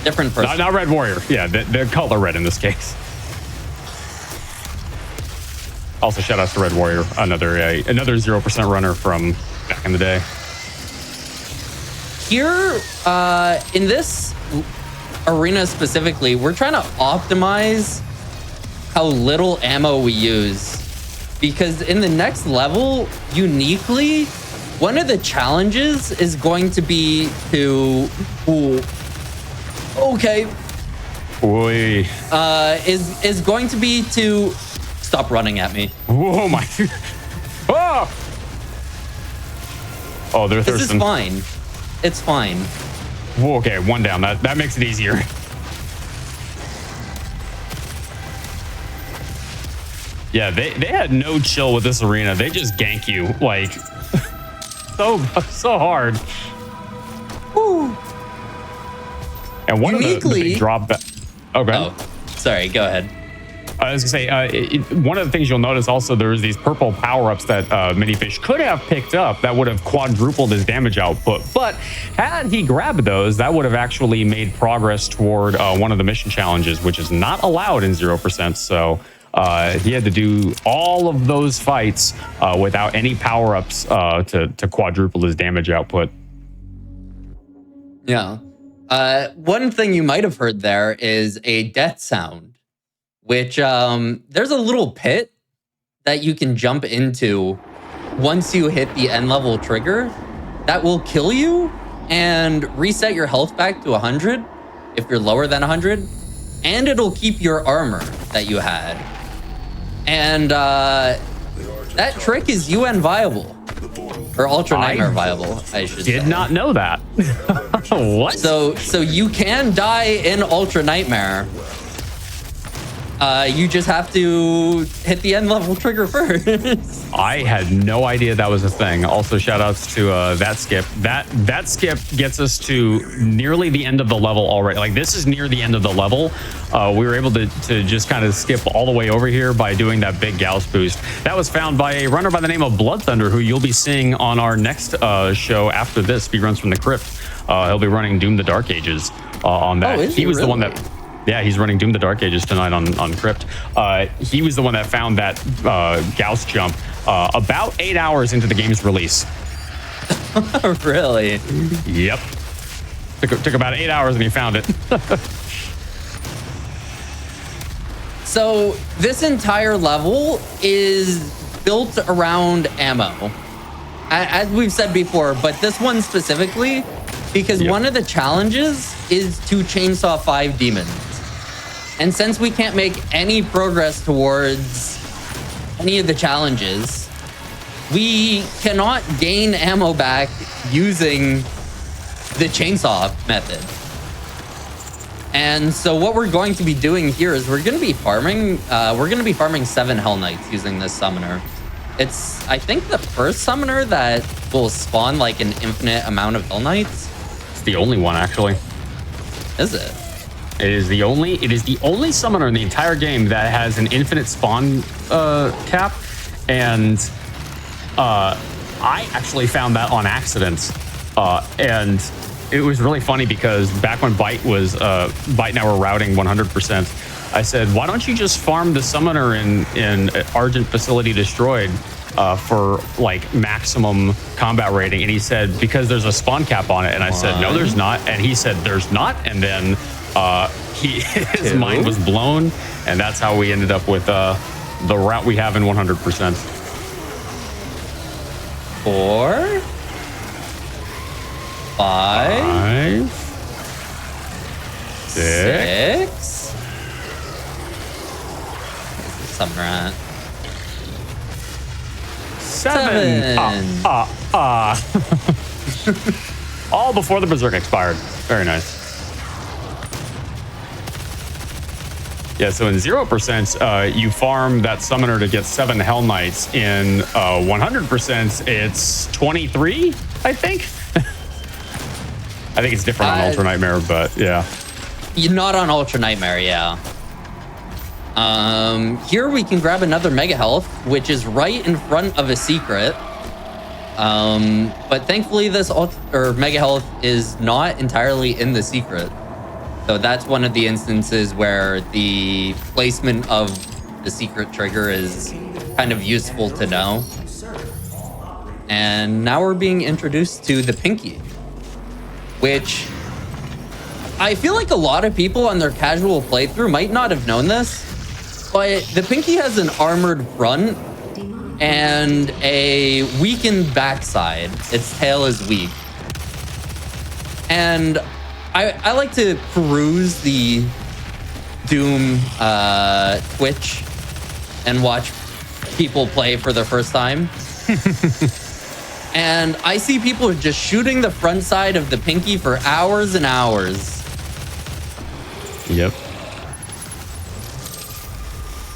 Different person. Not Red Warrior. Yeah, the color red in this case. Also, shout out to Red Warrior, another 0% runner from back in the day. Here, in this arena specifically, we're trying to optimize how little ammo we use, because in the next level, uniquely, one of the challenges is going to be to... Ooh, okay. Oy. Is going to be to... Stop running at me. Oh, my... Oh! Oh, they're thirsting. This is fine. It's fine. Whoa, okay, one down. That makes it easier. Yeah, they had no chill with this arena. They just gank you like so hard. Woo. And one of the big drop back. Okay. Oh, sorry. Go ahead. I was gonna say, one of the things you'll notice also, there's these purple power-ups that Minifish could have picked up that would have quadrupled his damage output. But had he grabbed those, that would have actually made progress toward one of the mission challenges, which is not allowed in 0%. So he had to do all of those fights without any power-ups to quadruple his damage output. Yeah. One thing you might have heard there is a death sound. Which there's a little pit that you can jump into once you hit the end level trigger that will kill you and reset your health back to 100 if you're lower than 100, and it'll keep your armor that you had. And that trick is UN viable, or Ultra Nightmare viable, I should say. Did not know that. What? So you can die in Ultra Nightmare. You just have to hit the end level trigger first. I had no idea that was a thing. Also, shout outs to that skip. That skip gets us to nearly the end of the level already. Like, this is near the end of the level. We were able to just kind of skip all the way over here by doing that big Gauss boost. That was found by a runner by the name of Blood Thunder, who you'll be seeing on our next show after this, Speedruns from the Crypt. He'll be running Doom the Dark Ages on that. Oh, he was really? the one that... Yeah, he's running Doom the Dark Ages tonight on Crypt. He was the one that found that Gauss jump about 8 hours into the game's release. Really? Yep. Took about 8 hours and he found it. So this entire level is built around ammo. As we've said before, but this one specifically, because one of the challenges is to chainsaw 5 demons. And since we can't make any progress towards any of the challenges, we cannot gain ammo back using the chainsaw method. And so what we're going to be doing here is we're going to be farming 7 Hell Knights using this summoner. It's, I think, the first summoner that will spawn like an infinite amount of Hell Knights. It's the only one, actually. Is it? It is the only summoner in the entire game that has an infinite spawn cap, and I actually found that on accident, and it was really funny because back when Byte and I were routing 100%, I said, why don't you just farm the summoner in Argent Facility Destroyed for like maximum combat rating? And he said, because there's a spawn cap on it. And I said, no, there's not. And he said, there's not. And then his mind was blown. And that's how we ended up with the route we have in 100%. 4, 5, 6. Summoner at 7. All before the Berserk expired. Very nice. Yeah, so in 0%, you farm that summoner to get 7 Hell Knights. In 100%, it's 23, I think. I think it's different on Ultra Nightmare, but yeah. You're not on Ultra Nightmare, yeah. Here we can grab another Mega Health, which is right in front of a secret. But thankfully this Mega Health is not entirely in the secret. So that's one of the instances where the placement of the secret trigger is kind of useful to know. And now we're being introduced to the Pinky, which I feel like a lot of people on their casual playthrough might not have known this, but the Pinky has an armored front and a weakened backside. Its tail is weak. And I like to peruse the Doom Twitch and watch people play for the first time. And I see people just shooting the front side of the pinky for hours and hours. Yep.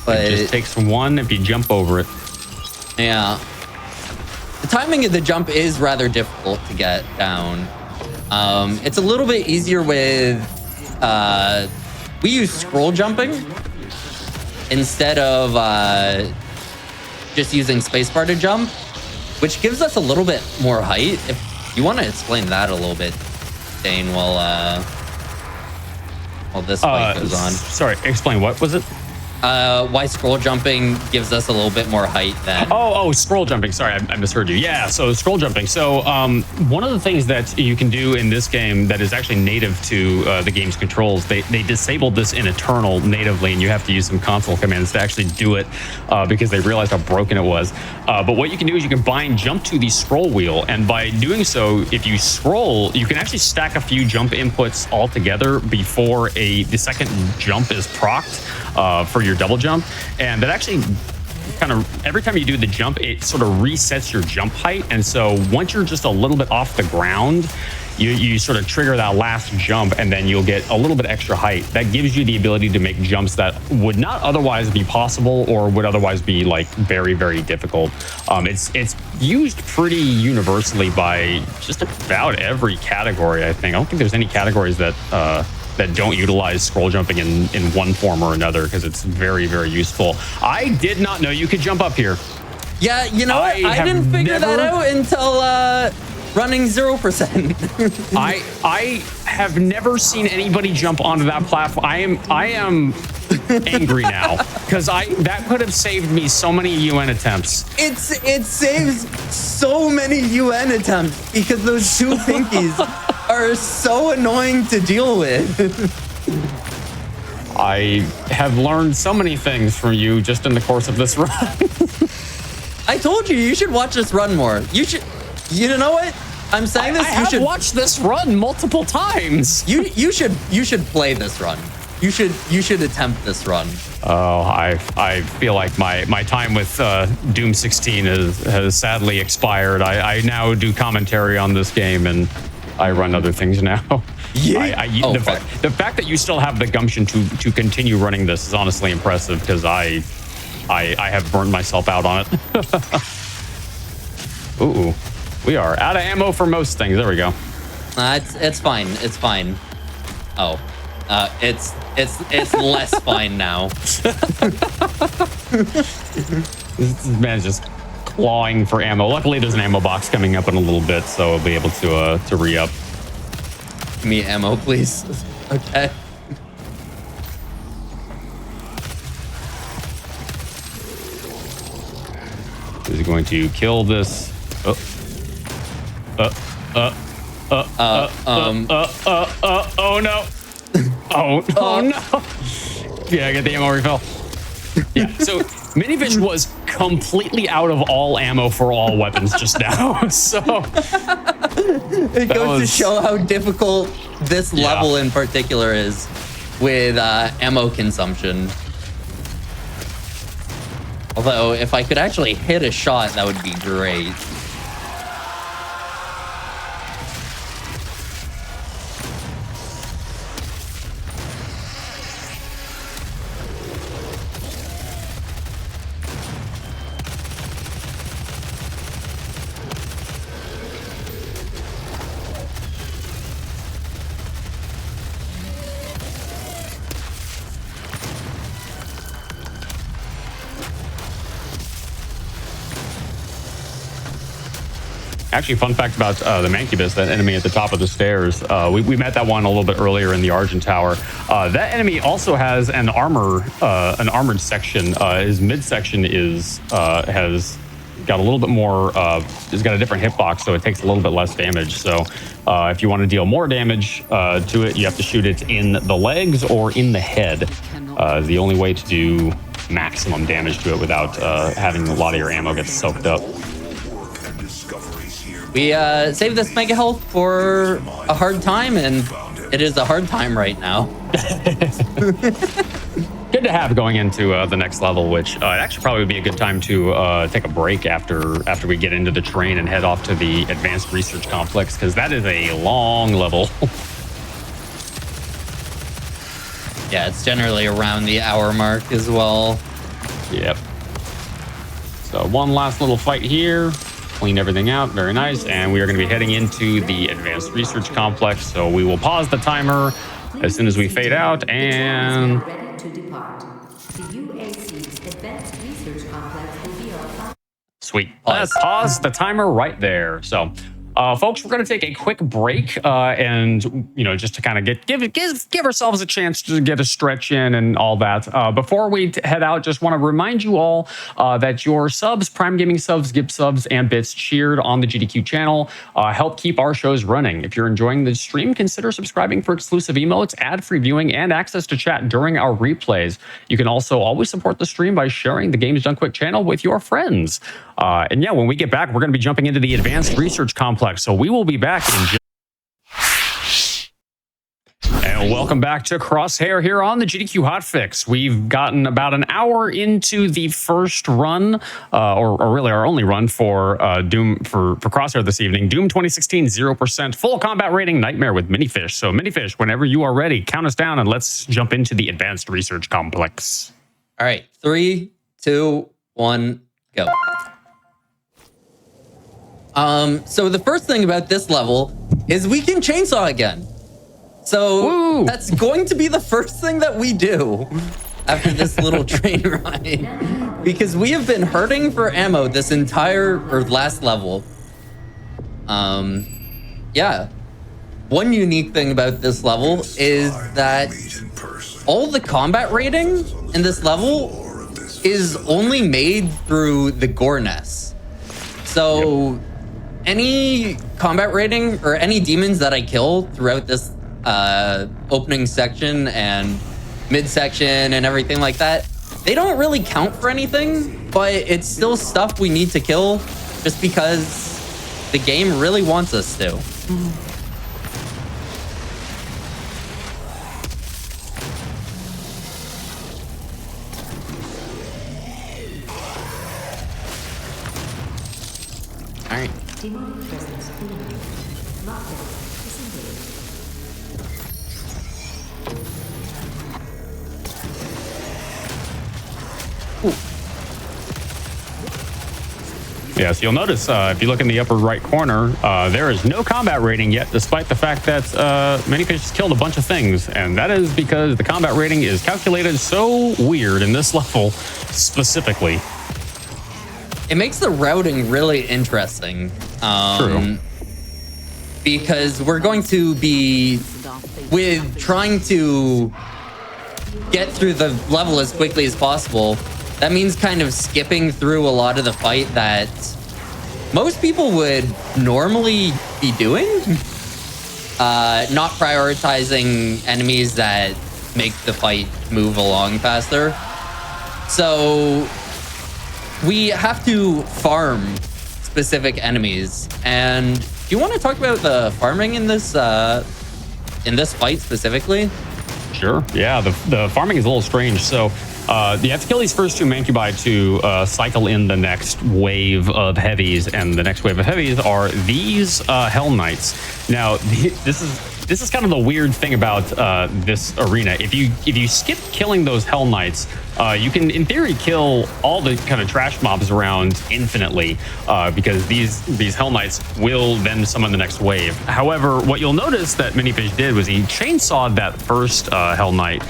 But it just takes one if you jump over it. Yeah. The timing of the jump is rather difficult to get down. It's a little bit easier with... we use scroll jumping instead of just using spacebar to jump, which gives us a little bit more height. If you want to explain that a little bit, Dane, while this fight goes on. Sorry, explain. What was it? Why scroll jumping gives us a little bit more height than... Oh, scroll jumping. Sorry, I misheard you. Yeah, so scroll jumping. So one of the things that you can do in this game that is actually native to the game's controls, they disabled this in Eternal natively, and you have to use some console commands to actually do it because they realized how broken it was. But what you can do is you can bind jump to the scroll wheel, and by doing so, if you scroll, you can actually stack a few jump inputs all together before the second jump is procced for your double jump, and that actually kind of every time you do the jump, it sort of resets your jump height. And so once you're just a little bit off the ground, you sort of trigger that last jump, and then you'll get a little bit extra height. That gives you the ability to make jumps that would not otherwise be possible or would otherwise be like very, very difficult. It's used pretty universally by just about every category, I think. I don't think there's any categories that don't utilize scroll jumping in one form or another, because it's very, very useful. I did not know you could jump up here. Yeah, you know what? I didn't figure that out until running 0%. I have never seen anybody jump onto that platform. I am angry now, because that could have saved me so many UN attempts. It saves so many UN attempts because those two pinkies are so annoying to deal with. I have learned so many things from you just in the course of this run. I told you should watch this run more. You should. You know what? I'm saying this. I have watched this run multiple times. You should play this run. You should attempt this run. Oh, I feel like my time with Doom 16 has sadly expired. I now do commentary on this game, and I run other things now. Yeah. The fact that you still have the gumption to continue running this is honestly impressive, because I have burned myself out on it. Ooh, we are out of ammo for most things. There we go. It's fine. It's fine. Oh, it's less fine now. This man's just clawing for ammo. Luckily, there's an ammo box coming up in a little bit, so I'll be able to re-up. Give me ammo, please. Okay. Is going to kill this. Oh no. Oh no. Yeah, I get the ammo refill. Yeah, so Minifish was completely out of all ammo for all weapons just now. So it goes to show how difficult this level in particular is with ammo consumption. Although, if I could actually hit a shot, that would be great. Actually, fun fact about the Mancubus, that enemy at the top of the stairs. We met that one a little bit earlier in the Argent Tower. That enemy also has an armored section. His midsection has got a little bit more. It's got a different hitbox, so it takes a little bit less damage. So if you want to deal more damage to it, you have to shoot it in the legs or in the head. The only way to do maximum damage to it without having a lot of your ammo get soaked up. We saved this mega health for a hard time, and it is a hard time right now. Good to have going into the next level, which actually probably would be a good time to take a break after we get into the terrain and head off to the advanced research complex, because that is a long level. Yeah, it's generally around the hour mark as well. Yep. So one last little fight here. Clean everything out. Very nice. And we are going to be heading into the advanced research complex. So we will pause the timer as soon as we fade out and... Ready to depart. The UAC's advanced research complex will be on. Sweet. Let's pause the timer right there. So... folks, we're going to take a quick break and, just to kind of give ourselves a chance to get a stretch in and all that. Before we head out, just want to remind you all that your subs, Prime Gaming subs, Gip subs, and bits cheered on the GDQ channel help keep our shows running. If you're enjoying the stream, consider subscribing for exclusive emotes, ad-free viewing, and access to chat during our replays. You can also always support the stream by sharing the Games Done Quick channel with your friends. And yeah, when we get back, we're going to be jumping into the advanced research complex. So we will be back in just... And welcome back to Crosshair here on the GDQ Hotfix. We've gotten about an hour into the first run, or really our only run for Doom for Crosshair this evening. Doom 2016, 0%, full combat rating, Nightmare with Minifish. So Minifish, whenever you are ready, count us down and let's jump into the advanced research complex. All right, 3, 2, 1, go. So the first thing about this level is we can chainsaw again. So Woo! That's going to be the first thing that we do after this little train ride, because we have been hurting for ammo this entire last level. Yeah. One unique thing about this level is that all the combat rating in this level is only made through the Gorness. So any combat rating or any demons that I kill throughout this opening section and midsection and everything like that, they don't really count for anything, but it's still stuff we need to kill just because the game really wants us to. All right. Demonic presence eliminated. Lockdown disengaged. Yeah, so you'll notice if you look in the upper right corner, there is no combat rating yet, despite the fact that Minifish has killed a bunch of things. And that is because the combat rating is calculated so weird in this level specifically. It makes the routing really interesting. True. Because we're going to be with trying to get through the level as quickly as possible. That means kind of skipping through a lot of the fight that most people would normally be doing. Not prioritizing enemies that make the fight move along faster. So we have to farm specific enemies. And do you want to talk about the farming in this fight specifically? Sure. Yeah, the farming is a little strange. So you have to kill these first two mancubi to cycle in the next wave of heavies, and the next wave of heavies are these Hell Knights. Now, this is kind of the weird thing about this arena. If you skip killing those Hell Knights, you can, in theory, kill all the kind of trash mobs around infinitely, because these Hell Knights will then summon the next wave. However, what you'll notice that Minifish did was he chainsawed that first Hell Knight,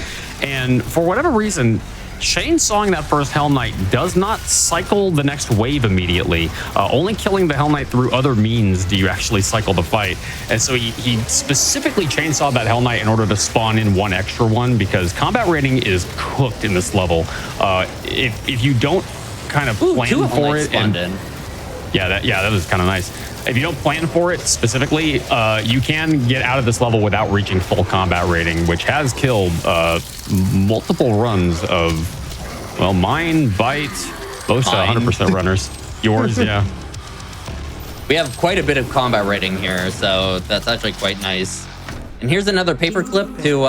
and for whatever reason, chainsawing that first Hell Knight does not cycle the next wave immediately. Only killing the Hell Knight through other means do you actually cycle the fight. And so he specifically chainsawed that Hell Knight in order to spawn in one extra one, because combat rating is cooked in this level. If you don't kind of plan for it, and that was kind of nice. If you don't plan for it specifically, you can get out of this level without reaching full combat rating, which has killed multiple runs of Well, mine bite most 100% runners. Yours, yeah. We have quite a bit of combat rating here, so that's actually quite nice. And here's another paperclip to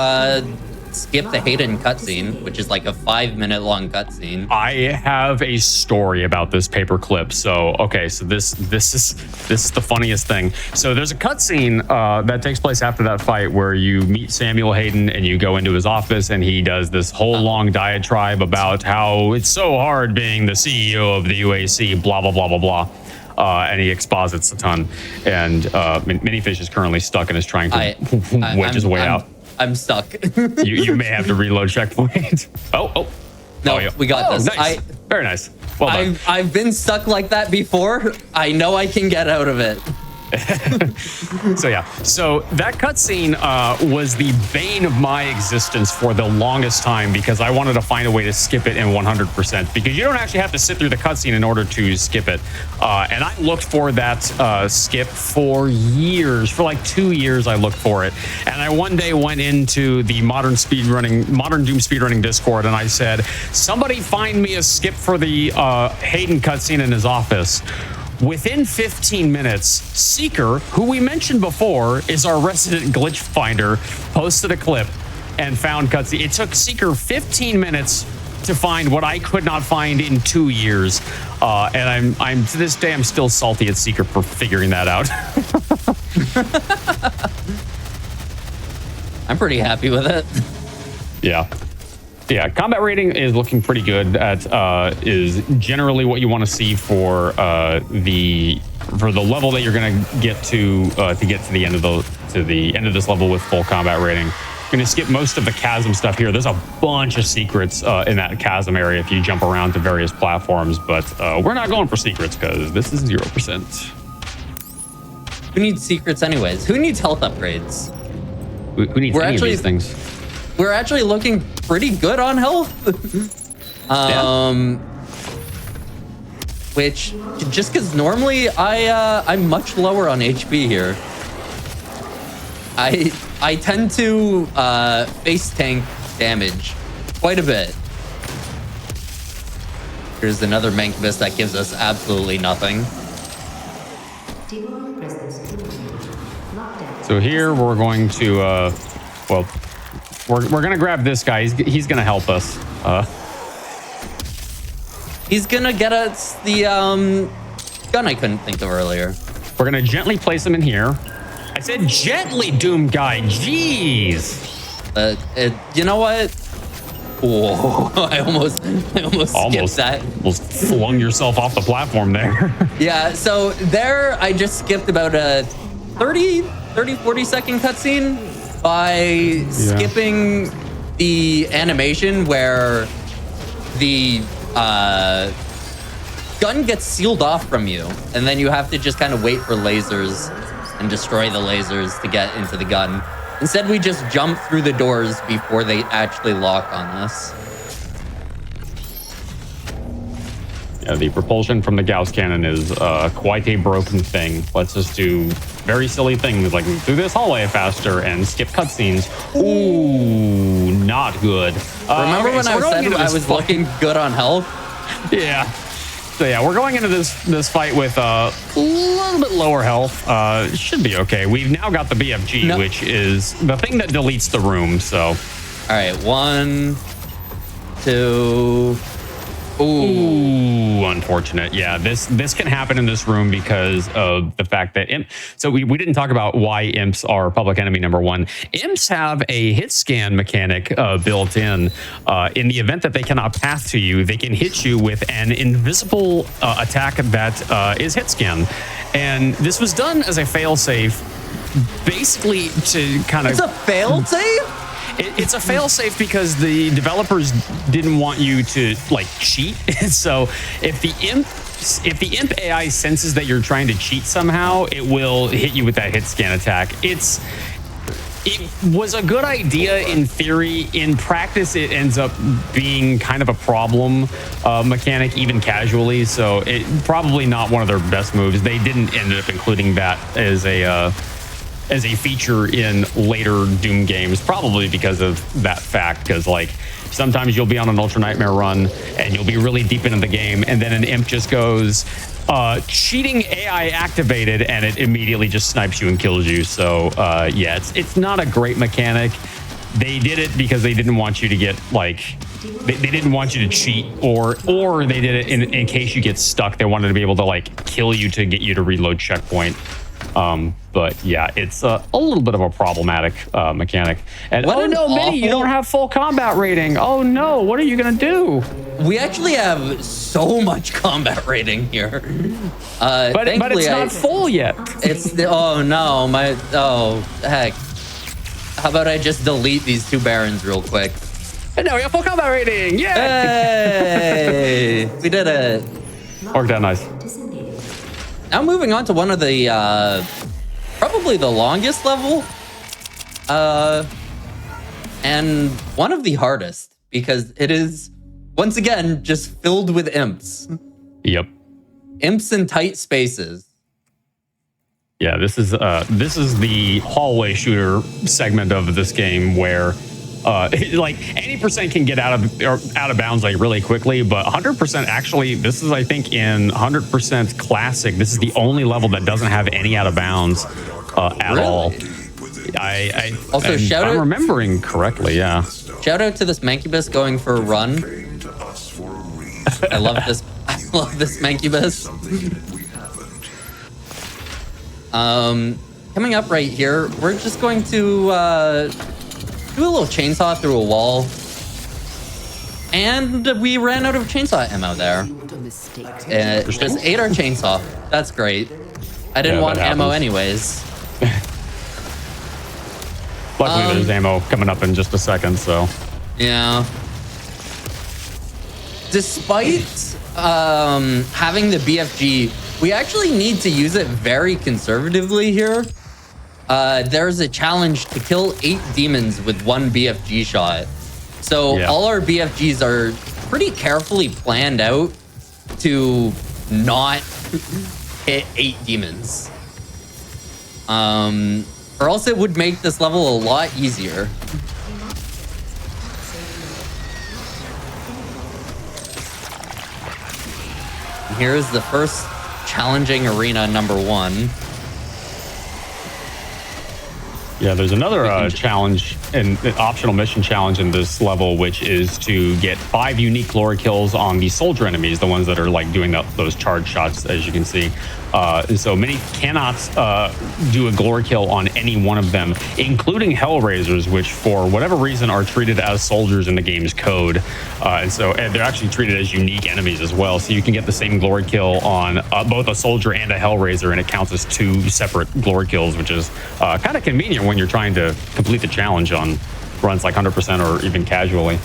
skip the Hayden cutscene, which is like a 5-minute long cutscene. I have a story about this paperclip. So, okay, so this is the funniest thing. So there's a cutscene that takes place after that fight where you meet Samuel Hayden and you go into his office and he does this whole long diatribe about how it's so hard being the CEO of the UAC, blah, blah, blah, blah, blah. And he exposits a ton. And Minifish is currently stuck and is trying to wedge his way out. I'm stuck. you may have to reload checkpoint. Oh. No, we got this. Nice. Very nice. Well done. I've been stuck like that before. I know I can get out of it. So that cutscene was the bane of my existence for the longest time because I wanted to find a way to skip it in 100% because you don't actually have to sit through the cutscene in order to skip it. And I looked for that skip for years. For like 2 years, I looked for it. And I one day went into the Modern Doom speedrunning Discord and I said, somebody find me a skip for the Hayden cutscene in his office. Within 15 minutes, Seeker, who we mentioned before, is our resident glitch finder, posted a clip and found cutscene. It took Seeker 15 minutes to find what I could not find in 2 years. And I'm to this day, I'm still salty at Seeker for figuring that out. I'm pretty happy with it. Yeah, combat rating is looking pretty good. That is generally what you want to see for the level that you're going to get to the end of this level with full combat rating. I'm going to skip most of the chasm stuff here. There's a bunch of secrets in that chasm area if you jump around to various platforms, but we're not going for secrets because this is 0%. Who needs secrets anyways? Who needs health upgrades? Who needs any of these things? We're actually looking pretty good on health. Which, just because normally I'm much lower on HP here. I tend to face tank damage quite a bit. Here's another Mankbus that gives us absolutely nothing. So here we're going to, we're going to grab this guy. He's going to help us. He's going to get us the gun I couldn't think of earlier. We're going to gently place him in here. I said gently, Doom guy. Jeez. You know what? Whoa, I almost skipped that. Almost flung yourself off the platform there. Yeah, so there I just skipped about a 40 second cutscene by skipping the animation where the gun gets sealed off from you, and then you have to just kind of wait for lasers and destroy the lasers to get into the gun. Instead, we just jump through the doors before they actually lock on us. Yeah, the propulsion from the Gauss cannon is quite a broken thing. Let's just do very silly things like move through this hallway faster and skip cutscenes. Ooh, not good. Remember when I said I was looking good on health? Yeah. So yeah, we're going into this fight with a little bit lower health. It should be okay. We've now got the BFG, which is the thing that deletes the room. So, all right, 1, 2. Ooh, unfortunate. Yeah, this can happen in this room because of the fact that so we didn't talk about why imps are public enemy number 1. Imps have a hit scan mechanic built in. In the event that they cannot path to you, they can hit you with an invisible attack that is hit scan. And this was done as a failsafe, basically to kind of... It's a failsafe? It's a failsafe because the developers didn't want you to like cheat. So if the imp AI senses that you're trying to cheat somehow, it will hit you with that hit scan attack. It was a good idea in theory. In practice, it ends up being kind of a problem mechanic, even casually. So it probably not one of their best moves. They didn't end up including that as as a feature in later Doom games, probably because of that fact. Because like sometimes you'll be on an Ultra Nightmare run and you'll be really deep into the game, and then an imp just goes cheating AI activated, and it immediately just snipes you and kills you. So yeah, it's not a great mechanic. They did it because they didn't want you to get like they didn't want you to cheat, or they did it in case you get stuck. They wanted to be able to like kill you to get you to reload checkpoint. But yeah, it's a little bit of a problematic mechanic. And What oh an no, Minnie, awful- you don't have full combat rating. Oh no, what are you gonna do? We actually have so much combat rating here. But it's not full yet. It's the, oh no, oh heck. How about I just delete these 2 barons real quick? And now we have full combat rating. Yeah. Hey, we did it. Worked out nice. Now moving on to one of the, probably the longest level, and one of the hardest, because it is, once again, just filled with imps. Yep. Imps in tight spaces. Yeah, this is the hallway shooter segment of this game where like any percent can get out of bounds like really quickly, but 100% actually, this is I think in 100% classic, this is the only level that doesn't have any out of bounds at all. I Also, shout I'm out- remembering correctly, yeah. Shout out to this Mancubus going for a run. I love this. I love this Mancubus. Coming up right here, we're just going to do a little chainsaw through a wall. And we ran out of chainsaw ammo there. Just ate our chainsaw. That's great. I didn't Yeah, want that ammo happens. anyways. Luckily, there's ammo coming up in just a second, so. Yeah. Despite having the BFG, we actually need to use it very conservatively here. There's a challenge to kill 8 demons with 1 BFG shot. So Yeah. all our BFGs are pretty carefully planned out to not hit 8 demons. Or else it would make this level a lot easier. And here is the first challenging arena number 1. Yeah, there's another challenge, an optional mission challenge in this level, which is to get 5 unique glory kills on the soldier enemies, the ones that are like doing those charge shots, as you can see. So many cannot do a glory kill on any one of them, including Hellraisers, which for whatever reason are treated as soldiers in the game's code. And they're actually treated as unique enemies as well. So you can get the same glory kill on both a soldier and a Hellraiser, and it counts as 2 separate glory kills, which is kind of convenient when you're trying to complete the challenge on runs like 100% or even casually.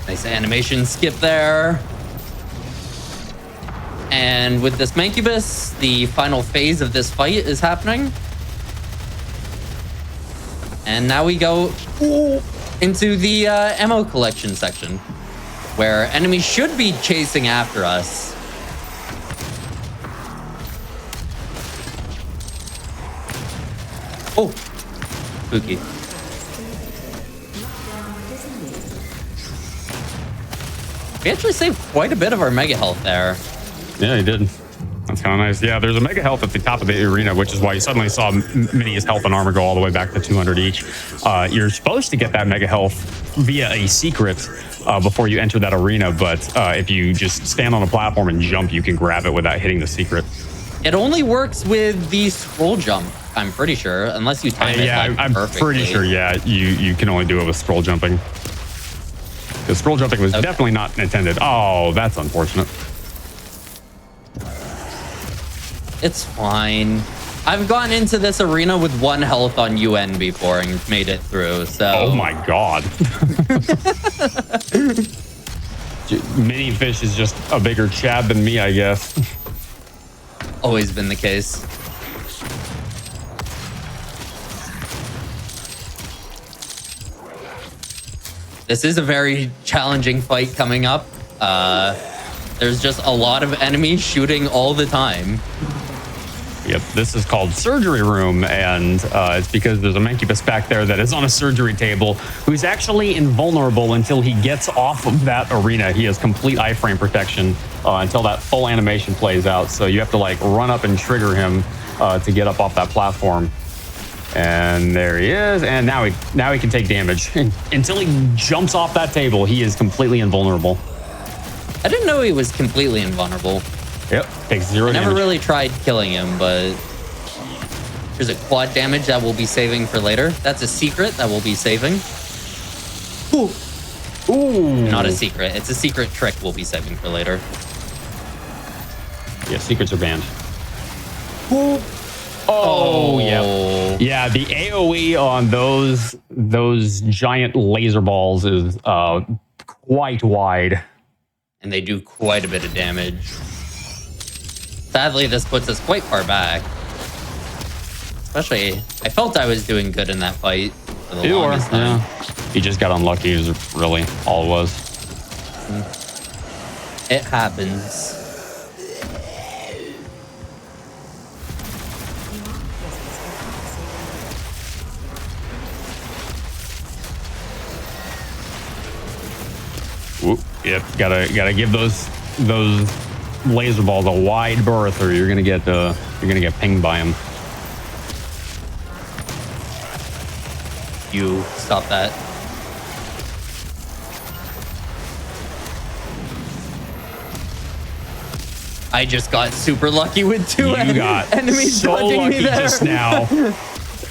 Nice animation skip there. And with this Mancubus, the final phase of this fight is happening. And now we go into the ammo collection section, where enemies should be chasing after us. Oh, spooky. We actually saved quite a bit of our mega health there. Yeah, he did. That's kind of nice. Yeah, there's a mega health at the top of the arena, which is why you suddenly saw Minnie's health and armor go all the way back to 200 each. You're supposed to get that mega health via a secret before you enter that arena, but if you just stand on a platform and jump, you can grab it without hitting the secret. It only works with the scroll jump, I'm pretty sure, unless you time it like, I'm perfectly. pretty sure, yeah, you can only do it with scroll jumping. Because scroll jumping was definitely not intended. Oh, that's unfortunate. It's fine. I've gone into this arena with 1 health on UN before and made it through, so... Oh my god. Mini Fish is just a bigger Chad than me, I guess. Always been the case. This is a very challenging fight coming up. There's just a lot of enemies shooting all the time. Yep, this is called Surgery Room, and it's because there's a Mancubus back there that is on a surgery table who's actually invulnerable until he gets off of that arena. He has complete iframe protection until that full animation plays out, so you have to like run up and trigger him to get up off that platform. And there he is, and now he can take damage. Until he jumps off that table, he is completely invulnerable. I didn't know he was completely invulnerable. Yep, takes 0 damage. I never really tried killing him, but there's a quad damage that we'll be saving for later. That's a secret that we'll be saving. Ooh. Ooh. Not a secret. It's a secret trick we'll be saving for later. Yeah, secrets are banned. Ooh. Oh, yeah. Yeah, the AoE on those giant laser balls is quite wide. And they do quite a bit of damage. Sadly, this puts us quite far back. Especially, I felt I was doing good in that fight for the longest time. Yeah. You just got unlucky is really all it was. It happens. Whoop. Yep, gotta give those laser balls a wide berth, or you're gonna get pinged by them. You stop that. I just got super lucky with two enemies so dodging lucky me there. just now.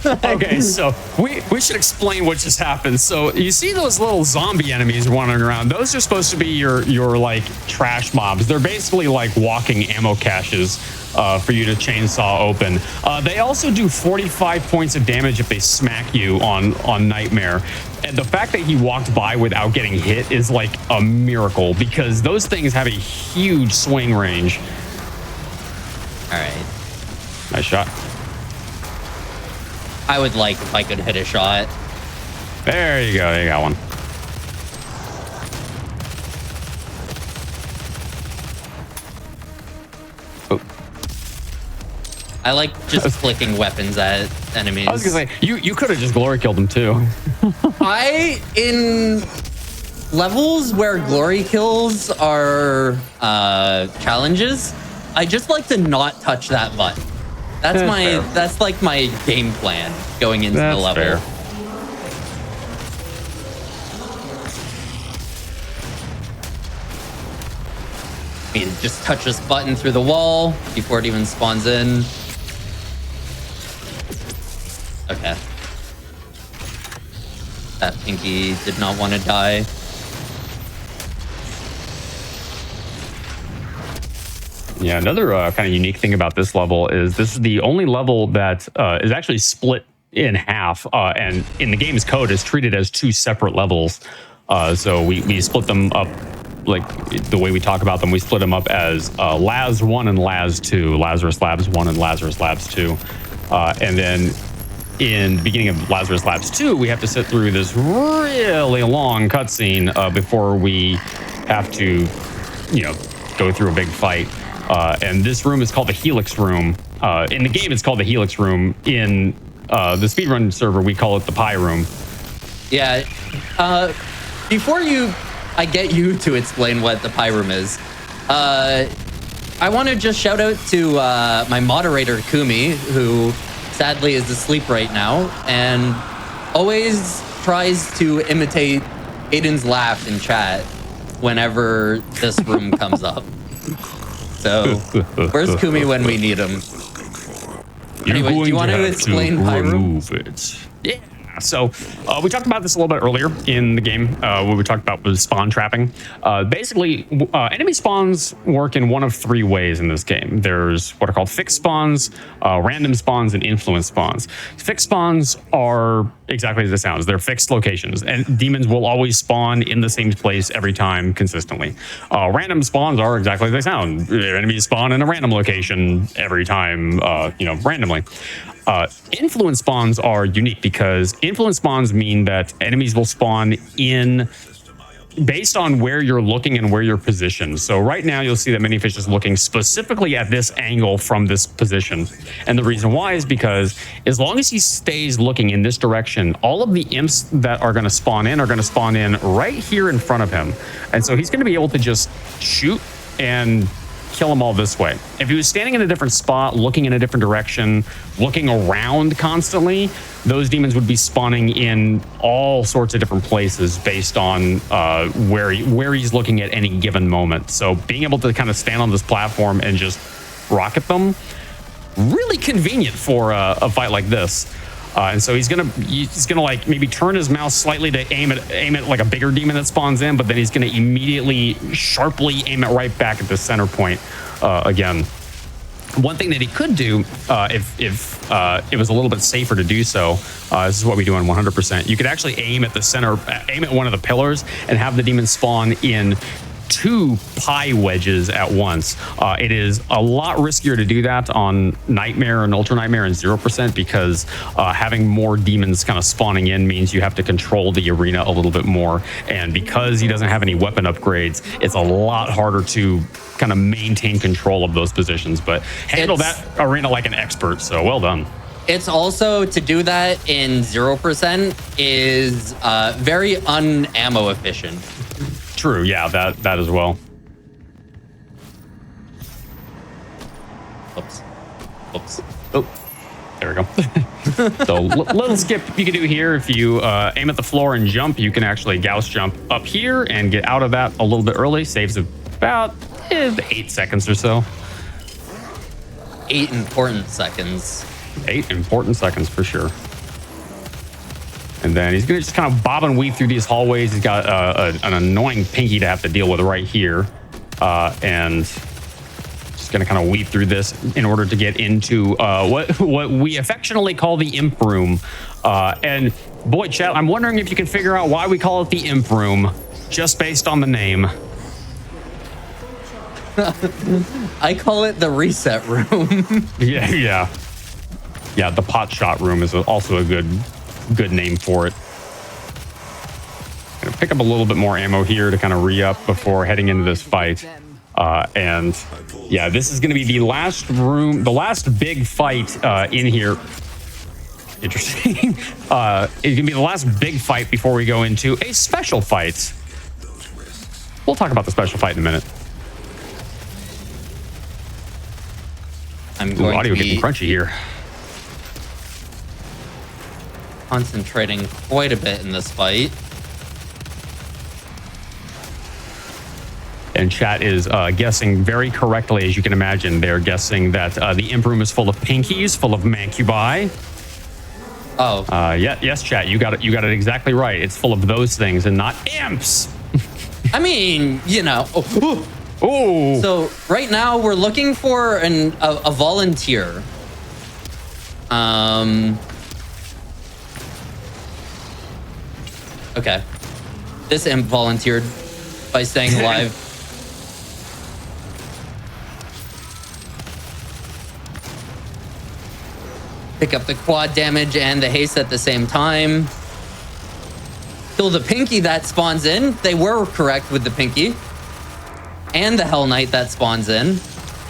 Okay, so we should explain what just happened. So you see those little zombie enemies wandering around. Those are supposed to be your like trash mobs. They're basically like walking ammo caches for you to chainsaw open. They also do 45 points of damage if they smack you on Nightmare. And the fact that he walked by without getting hit is like a miracle, because those things have a huge swing range. All right. Nice shot. I would like if I could hit a shot. There you go. You got one. Oh. I like just flicking weapons at enemies. I was gonna say, you could have just glory killed them too. In levels where glory kills are challenges, I just like to not touch that button. That's like my game plan going into the level. Fair. I mean, just touch this button through the wall before it even spawns in. Okay. That pinky did not want to die. Yeah, another kind of unique thing about this level is this is the only level that is actually split in half, and in the game's code is treated as two separate levels. So we split them up, like the way we talk about them, we split them up as Laz 1 and Laz 2, Lazarus Labs 1 and Lazarus Labs 2. And then in the beginning of Lazarus Labs 2, we have to sit through this really long cutscene before we have to, go through a big fight. And this room is called the Helix Room. In the game, it's called the Helix Room. In the speedrun server, we call it the Pie Room. Yeah. Before I get you to explain what the Pie Room is, I want to just shout out to my moderator, Kumi, who sadly is asleep right now and always tries to imitate Aiden's laugh in chat whenever this room comes up. So, where's Kumi when we need him? Anyway, do you want to explain Pie Room? Yeah. So we talked about this a little bit earlier in the game. What we talked about was spawn trapping. Basically, enemy spawns work in one of three ways in this game. There's what are called fixed spawns, random spawns, and influence spawns. Fixed spawns are exactly as it sounds. They're fixed locations, and demons will always spawn in the same place every time consistently. Random spawns are exactly as they sound. Enemies spawn in a random location every time, randomly. Influence spawns are unique because influence spawns mean that enemies will spawn in based on where you're looking and where you're positioned. So right now you'll see that Minifish is looking specifically at this angle from this position. And the reason why is because as long as he stays looking in this direction, all of the imps that are going to spawn in right here in front of him. And so he's going to be able to just shoot and kill them all this way. If he was standing in a different spot, looking in a different direction, looking around constantly, those demons would be spawning in all sorts of different places based on where he's looking at any given moment. So being able to kind of stand on this platform and just rocket them, really convenient for a fight like this. And so he's gonna like maybe turn his mouse slightly to aim at like a bigger demon that spawns in, but then he's gonna immediately sharply aim it right back at the center point again. One thing that he could do if it was a little bit safer to do so, this is what we do on 100%. You could actually aim at the center, aim at one of the pillars, and have the demon spawn in 2 pie wedges at once. It is a lot riskier to do that on Nightmare and Ultra Nightmare and 0% because having more demons kind of spawning in means you have to control the arena a little bit more. And because he doesn't have any weapon upgrades, it's a lot harder to kind of maintain control of those positions. But handle that arena like an expert, so well done. It's also, to do that in 0% is very un-ammo efficient. True, yeah, that as well. Oops. Oh, there we go. So little skip you can do here. If you aim at the floor and jump, you can actually Gauss jump up here and get out of that a little bit early. Saves about 8 seconds or so. 8 important seconds. 8 important seconds for sure. And then he's gonna just kind of bob and weave through these hallways. He's got an annoying pinky to have to deal with right here. And just gonna kind of weave through this in order to get into what we affectionately call the imp room. And boy, chat, I'm wondering if you can figure out why we call it the imp room, just based on the name. I call it the reset room. Yeah. The pot shot room is also a good name for it. Gonna pick up a little bit more ammo here to kind of re-up before heading into this fight. And yeah, this is gonna be the last room, the last big fight in here. Interesting. It's gonna be the last big fight before we go into a special fight. We'll talk about the special fight in a minute. I'm going audio to be getting crunchy here. Concentrating quite a bit in this fight. And chat is guessing very correctly, as you can imagine. They're guessing that the imp room is full of pinkies, full of mancubi. Oh. Yes, chat. You got it exactly right. It's full of those things and not imps. I mean, you know. Oh. So right now we're looking for a volunteer. Okay. This imp volunteered by staying alive. Pick up the quad damage and the haste at the same time. Kill the pinky that spawns in. They were correct with the pinky. And the Hell Knight that spawns in.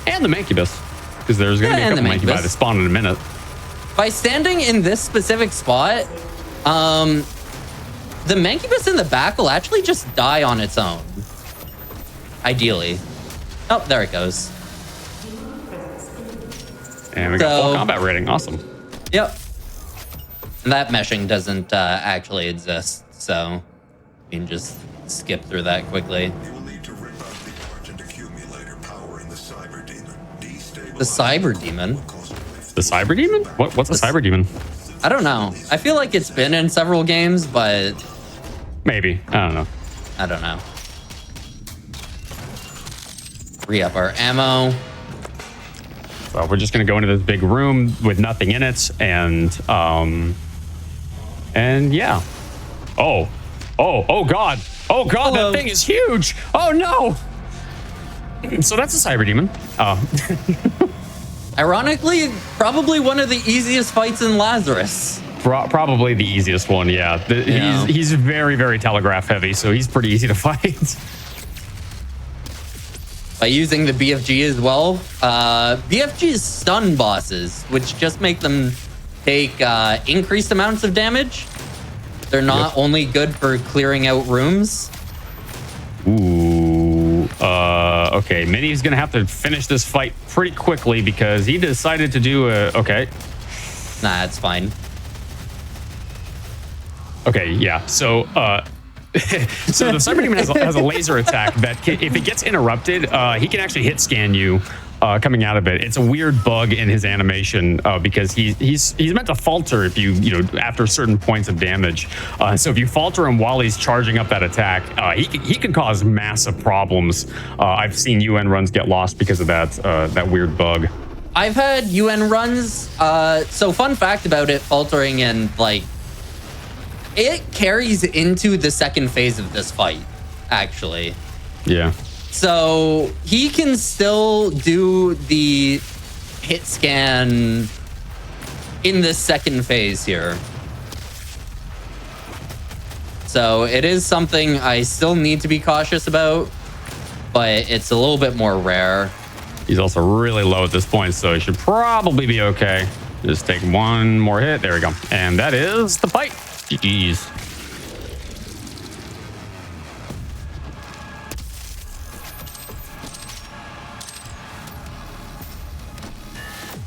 And the Mancubus. Because there's going to be a couple Mancubi that spawn in a minute. By standing in this specific spot, the Mancubus in the back will actually just die on its own. Ideally. Oh, there it goes. And we got full combat rating. Awesome. Yep. And that meshing doesn't actually exist, so you can just skip through that quickly. You will need to rip out the Argent accumulator power in the Cyber Demon. The Cyber Demon? The Cyber Demon? What's a Cyber Demon? I don't know. I feel like it's been in several games, but... Maybe. I don't know. I don't know. Re-up our ammo. So we're just going to go into this big room with nothing in it. And yeah. Oh, God. Oh, God, Hello. that thing is huge. Oh, no. So that's a Cyber Demon. Ironically, probably one of the easiest fights in Lazarus. Probably the easiest one, yeah. Yeah. He's very, very telegraph heavy, so he's pretty easy to fight. By using the BFG as well, BFGs stun bosses, which just make them take increased amounts of damage. They're not only good for clearing out rooms. Ooh. Okay, Minnie's gonna have to finish this fight pretty quickly because he decided to do a... Okay. Nah, it's fine. Okay, yeah. So, so the Cyber Demon has a laser attack that if it gets interrupted, he can actually hit scan you coming out of it. It's a weird bug in his animation because he's meant to falter if you after certain points of damage. So if you falter him while he's charging up that attack, he can cause massive problems. I've seen UN runs get lost because of that weird bug. I've had UN runs. So fun fact about it, faltering and like, it carries into the second phase of this fight, actually. Yeah. So he can still do the hit scan in the second phase here. So it is something I still need to be cautious about, but it's a little bit more rare. He's also really low at this point, so he should probably be okay. Just take one more hit. There we go. And that is the fight. GG's.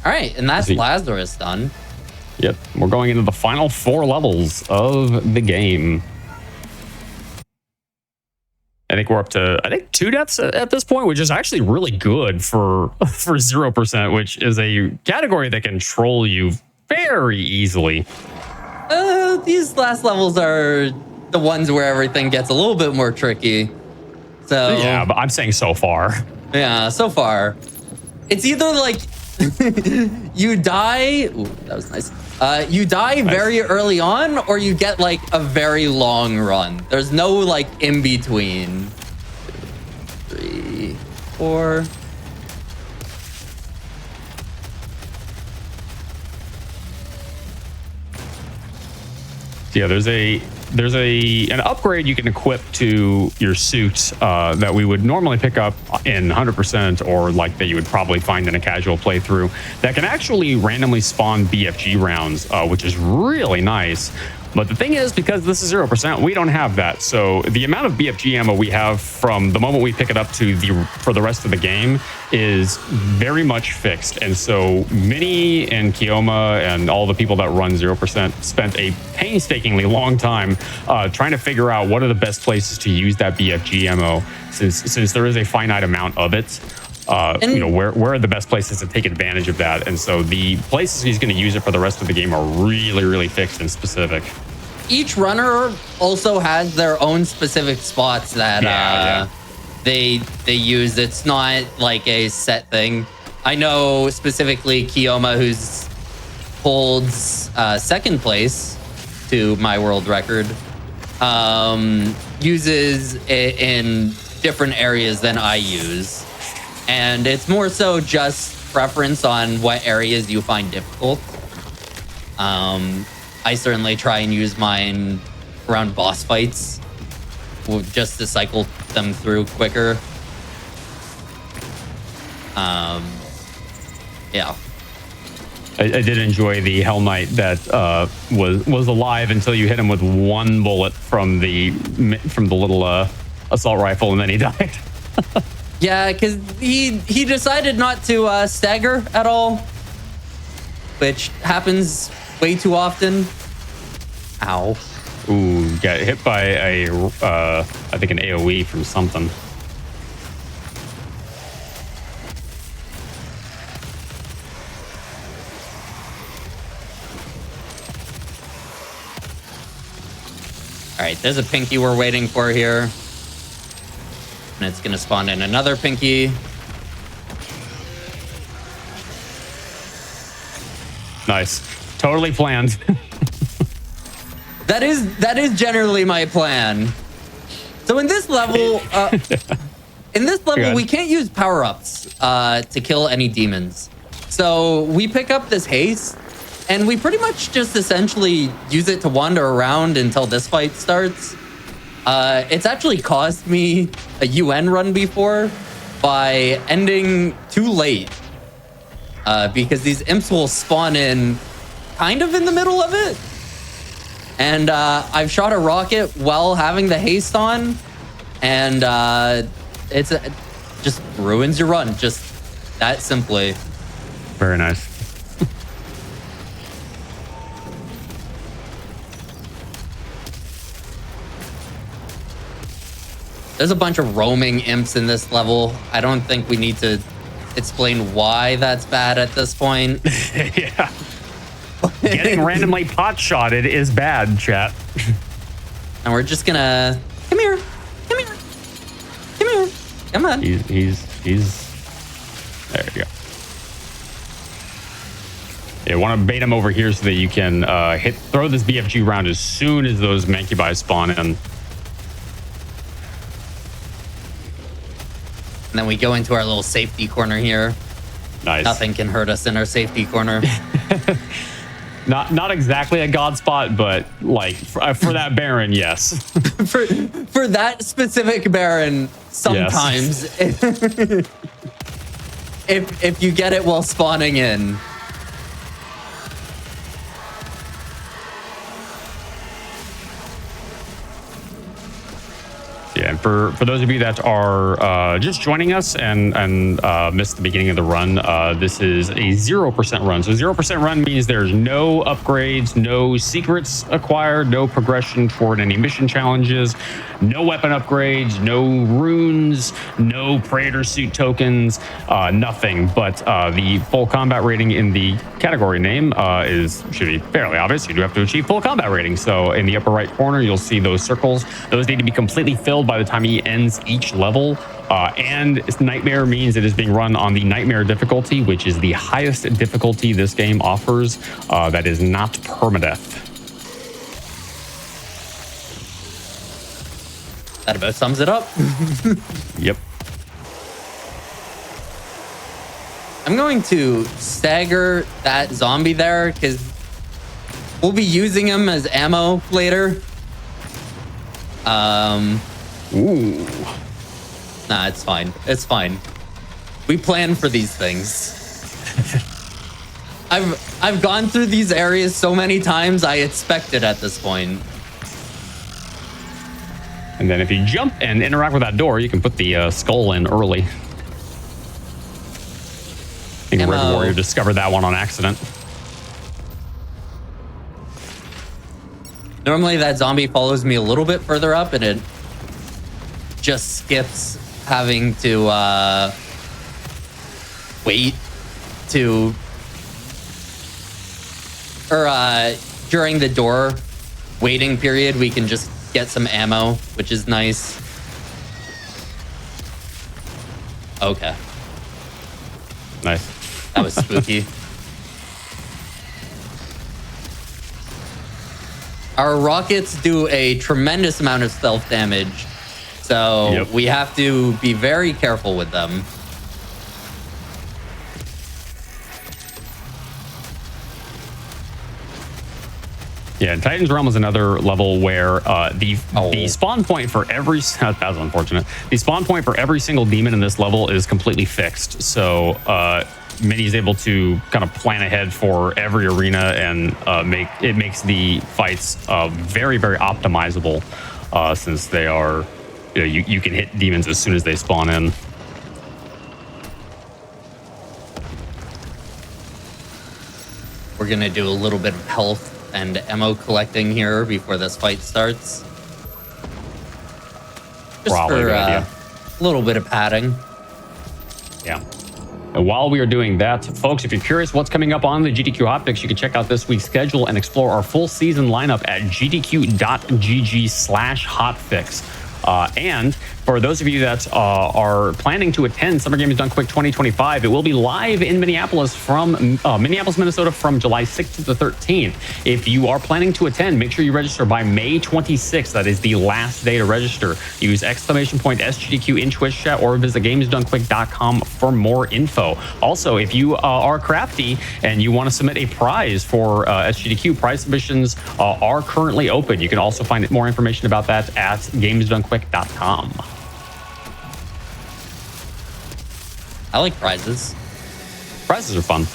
All right, and that's Lazarus done. Yep, we're going into the final 4 levels of the game. I think we're up to 2 deaths at this point, which is actually really good for 0%, which is a category that can troll you very easily. These last levels are the ones where everything gets a little bit more tricky. So yeah, but I'm saying so far. Yeah, so far. It's either like you die. Ooh, that was nice. You die very early on, or you get like a very long run. There's no like in between. 3, 4. Yeah, there's an upgrade you can equip to your suit that we would normally pick up in 100% or like that you would probably find in a casual playthrough that can actually randomly spawn BFG rounds, which is really nice. But the thing is, because this is 0%, we don't have that. So the amount of BFG ammo we have from the moment we pick it up to for the rest of the game is very much fixed. And so Minnie and Kioma and all the people that run 0% spent a painstakingly long time trying to figure out what are the best places to use that BFG ammo, since there is a finite amount of it. Where are the best places to take advantage of that? And so the places he's going to use it for the rest of the game are really, really fixed and specific. Each runner also has their own specific spots that they use. It's not like a set thing. I know specifically Kioma, who's holds second place to my world record, uses it in different areas than I use. And it's more so just preference on what areas you find difficult. I certainly try and use mine around boss fights just to cycle them through quicker. Yeah. I did enjoy the Hell Knight that was alive until you hit him with one bullet from the little assault rifle, and then he died. Yeah, because he decided not to stagger at all, which happens way too often. Ow. Ooh, got hit by I think an AoE from something. All right, there's a pinky we're waiting for here. And it's going to spawn in another pinky. Nice. Totally planned. That is generally my plan. So in this level, we can't use power-ups to kill any demons. So we pick up this haste, And we pretty much just essentially use it to wander around until this fight starts. It's actually caused me a UN run before by ending too late. Because these imps will spawn in kind of in the middle of it. And I've shot a rocket while having the haste on. And it's just ruins your run, just that simply. Very nice. There's a bunch of roaming imps in this level. I don't think we need to explain why that's bad at this point. Yeah. Getting randomly pot-shotted is bad, chat. And we're just gonna... Come here. Come here. Come here. Come on. He's... There you go. Yeah, want to bait him over here so that you can throw this BFG round as soon as those Mancubi spawn in. And then we go into our little safety corner here. nice. Nothing can hurt us in our safety corner. Not exactly a god spot, but like for that Baron, yes. for that specific Baron, sometimes if you get it while spawning in. Yeah, and for those of you that are just joining us and missed the beginning of the run, this is a 0% run. So 0% run means there's no upgrades, no secrets acquired, no progression toward any mission challenges, no weapon upgrades, no runes, no Praetor suit tokens, nothing. But the full combat rating in the category name should be fairly obvious. You do have to achieve full combat rating. So in the upper right corner, you'll see those circles. Those need to be completely filled by the time he ends each level. And Nightmare means it is being run on the Nightmare difficulty, which is the highest difficulty this game offers. That is not permadeath. That about sums it up. Yep. I'm going to stagger that zombie there because we'll be using him as ammo later. Ooh. Nah, it's fine. It's fine. We plan for these things. I've gone through these areas so many times, I expect it at this point. And then if you jump and interact with that door, you can put the skull in early. I think Red Warrior discovered that one on accident. Normally that zombie follows me a little bit further up and it just skips having to wait to... Or during the door waiting period, we can just get some ammo, which is nice. Okay. Nice. That was spooky. Our rockets do a tremendous amount of stealth damage, so we have to be very careful with them. Yeah, Titan's Realm is another level where the spawn point for every... That's unfortunate. The spawn point for every single demon in this level is completely fixed. So Mini is able to kind of plan ahead for every arena and makes the fights very, very optimizable since they are... You can hit demons as soon as they spawn in. We're going to do a little bit of health and ammo collecting here before this fight starts. Just Probably for a little bit of padding. Yeah. And while we are doing that, folks, if you're curious what's coming up on the GDQ Hotfix, you can check out this week's schedule and explore our full season lineup at gdq.gg/hotfix. And For those of you that are planning to attend Summer Games Done Quick 2025, it will be live in Minneapolis from Minneapolis, Minnesota from July 6th to the 13th. If you are planning to attend, make sure you register by May 26th. That is the last day to register. Use !SGDQ in Twitch chat or visit gamesdonequick.com for more info. Also, if you are crafty and you want to submit a prize for SGDQ, prize submissions are currently open. You can also find more information about that at gamesdonequick.com. I like prizes. Prizes are fun.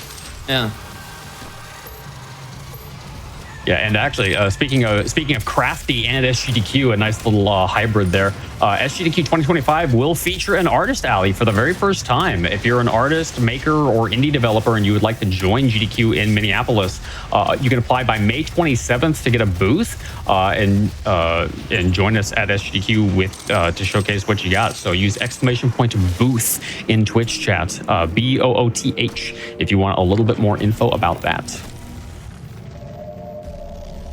Yeah. Yeah, and actually, speaking of crafty and SGDQ, a nice little hybrid there. SGDQ 2025 will feature an artist alley for the very first time. If you're an artist, maker, or indie developer and you would like to join GDQ in Minneapolis, you can apply by May 27th to get a booth and join us at SGDQ with to showcase what you got. So use !booth in Twitch chat, BOOTH, if you want a little bit more info about that.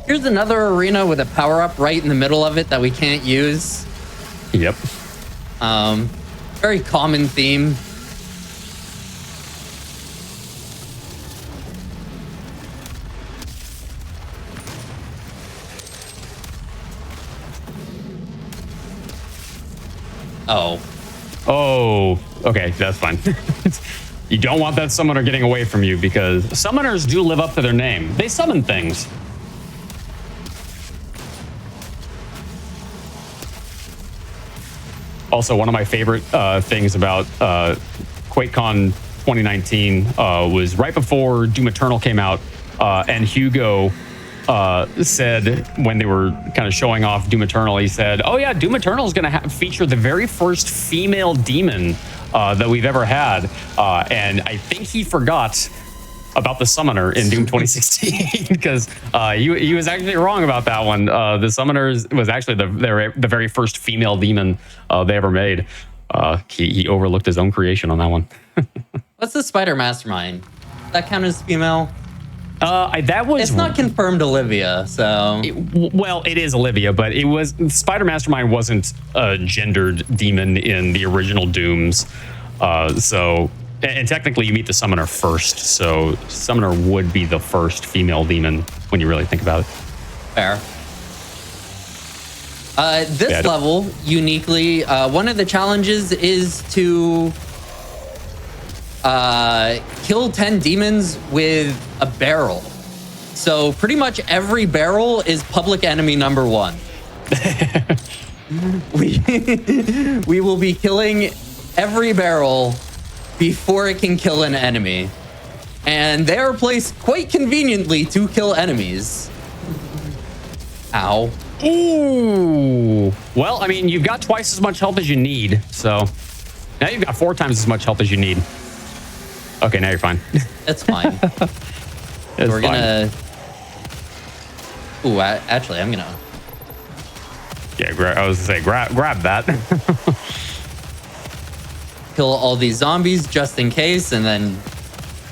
Here's another arena with a power-up right in the middle of it that we can't use. Yep. Very common theme. Oh, okay, that's fine. You don't want that summoner getting away from you because summoners do live up to their name. They summon things. Also, one of my favorite things about QuakeCon 2019 was right before Doom Eternal came out, and Hugo said when they were kind of showing off Doom Eternal, he said, "Oh yeah, Doom Eternal is going to feature the very first female demon that we've ever had," and I think he forgot about the summoner in Doom 2016 because he was actually wrong about that one. The summoner was actually the very first female demon they ever made. He overlooked his own creation on that one. What's the Spider Mastermind? Does that count as female? That was. It's not confirmed Olivia, so. Well, it is Olivia, but it was Spider Mastermind wasn't a gendered demon in the original Dooms, so. And technically, you meet the summoner first, so summoner would be the first female demon when you really think about it. Fair. This level, uniquely, one of the challenges is to kill 10 demons with a barrel. So pretty much every barrel is public enemy number 1. We will be killing every barrel before it can kill an enemy. And they are placed quite conveniently to kill enemies. Ow. Ooh. Well, I mean, you've got twice as much health as you need, so now you've got 4 times as much health as you need. Okay, now you're fine. That's fine. We're gonna... Ooh, actually, I'm gonna... Yeah, I was gonna say, grab that. Kill all these zombies just in case, and then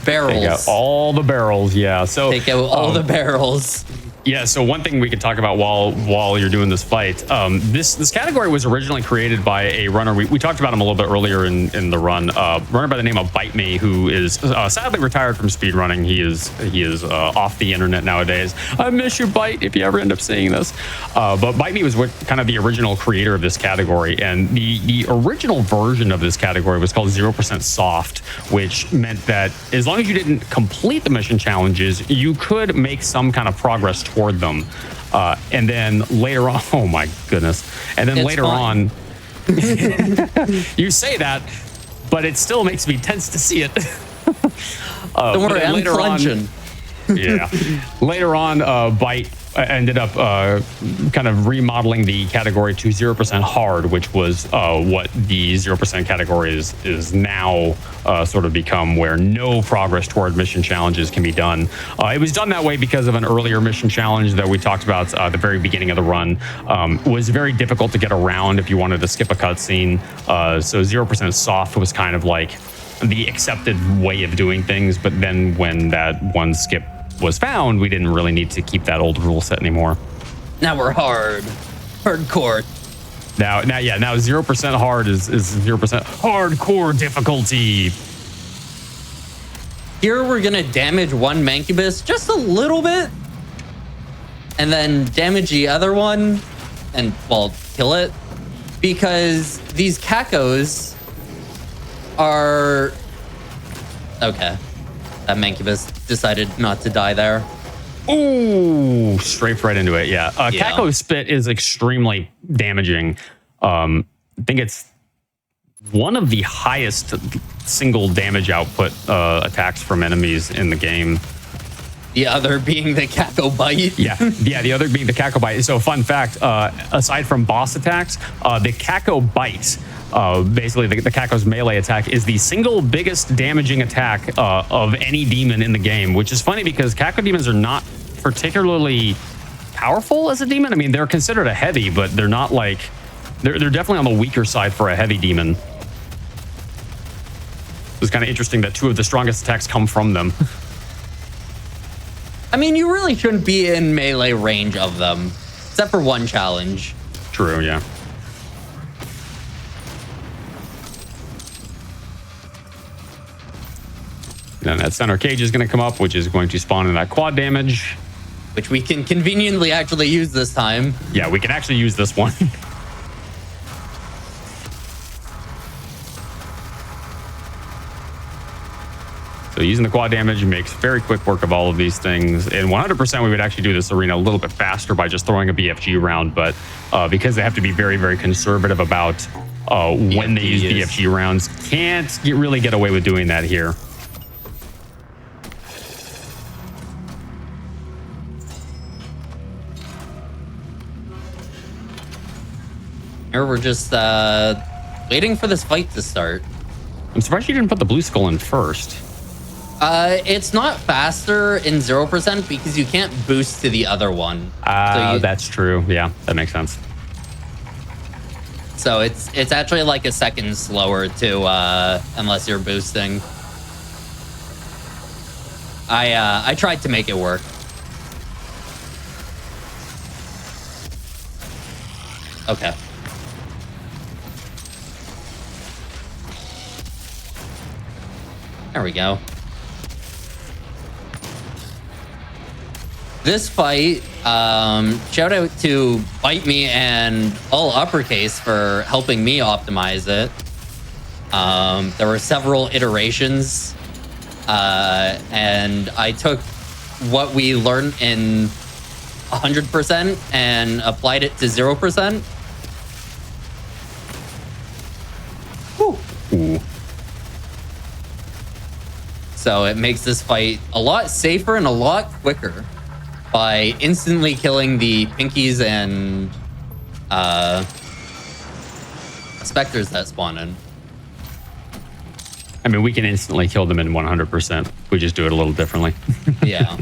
barrels. Take out all the barrels, yeah. So take out all the barrels. Yeah, so one thing we could talk about while you're doing this fight, this category was originally created by a runner. We talked about him a little bit earlier in the run. Runner by the name of Bite Me, who is sadly retired from speedrunning. He is off the internet nowadays. I miss you, Bite, if you ever end up seeing this. But Bite Me was kind of the original creator of this category, and the original version of this category was called 0% Soft, which meant that as long as you didn't complete the mission challenges, you could make some kind of progress toward them. And then later on, oh my goodness. And then later on, you say that, but it still makes me tense to see it. Don't worry, I'm plunging. Yeah. Later on, Byte ended up kind of remodeling the category to 0% hard, which was what the 0% category is now sort of become, where no progress toward mission challenges can be done. It was done that way because of an earlier mission challenge that we talked about at the very beginning of the run. Was very difficult to get around if you wanted to skip a cutscene. So 0% soft was kind of like the accepted way of doing things, but then when that one skip was found, we didn't really need to keep that old rule set anymore. Now we're hardcore. Now 0% hard is 0% hardcore difficulty. Here we're gonna damage one Mancubus just a little bit, and then damage the other one, and well, kill it, because these Cacos are okay. That Mancubus decided not to die there. Ooh, strafe right into it. Yeah. Caco Spit is extremely damaging. I think it's one of the highest single damage output attacks from enemies in the game. The other being the Caco Bite. Yeah, the other being the Caco Bite. So fun fact, aside from boss attacks, the Caco Bite, basically the Caco's melee attack, is the single biggest damaging attack of any demon in the game, which is funny because Caco demons are not particularly powerful as a demon. I mean, they're considered a heavy, but they're not like, they're definitely on the weaker side for a heavy demon. It's kind of interesting that two of the strongest attacks come from them. I mean, you really shouldn't be in melee range of them, except for one challenge. True, yeah. Then that center cage is going to come up, which is going to spawn in that quad damage. Which we can conveniently actually use this time. Yeah, we can actually use this one. So using the quad damage makes very quick work of all of these things. And 100% we would actually do this arena a little bit faster by just throwing a BFG round. But because they have to be very, very conservative about when they use BFG rounds, can't really get away with doing that here. Here we're just waiting for this fight to start. I'm surprised you didn't put the blue skull in first. It's not faster in 0% because you can't boost to the other one. That's true. Yeah, that makes sense. So it's actually like a second slower too, unless you're boosting. I tried to make it work. Okay. There we go. This fight, shout out to Bite Me and All Uppercase for helping me optimize it. There were several iterations, and I took what we learned in 100% and applied it to 0%. Whew. Ooh. So it makes this fight a lot safer and a lot quicker by instantly killing the pinkies and specters that spawn in. I mean, we can instantly kill them in 100%. We just do it a little differently. Yeah.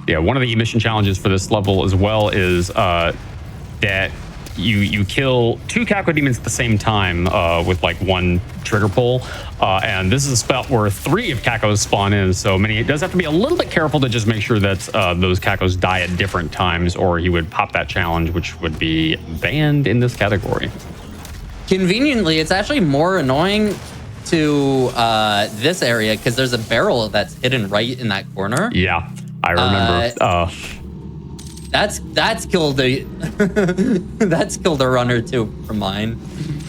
Yeah, one of the mission challenges for this level as well is that you kill two Caco demons at the same time with like one trigger pull. And this is a spot where 3 of Cacos spawn in. So it does have to be a little bit careful to just make sure that those Cacos die at different times, or he would pop that challenge, which would be banned in this category. Conveniently, it's actually more annoying to this area because there's a barrel that's hidden right in that corner. Yeah, I remember. That's killed a that's killed a run or two from mine.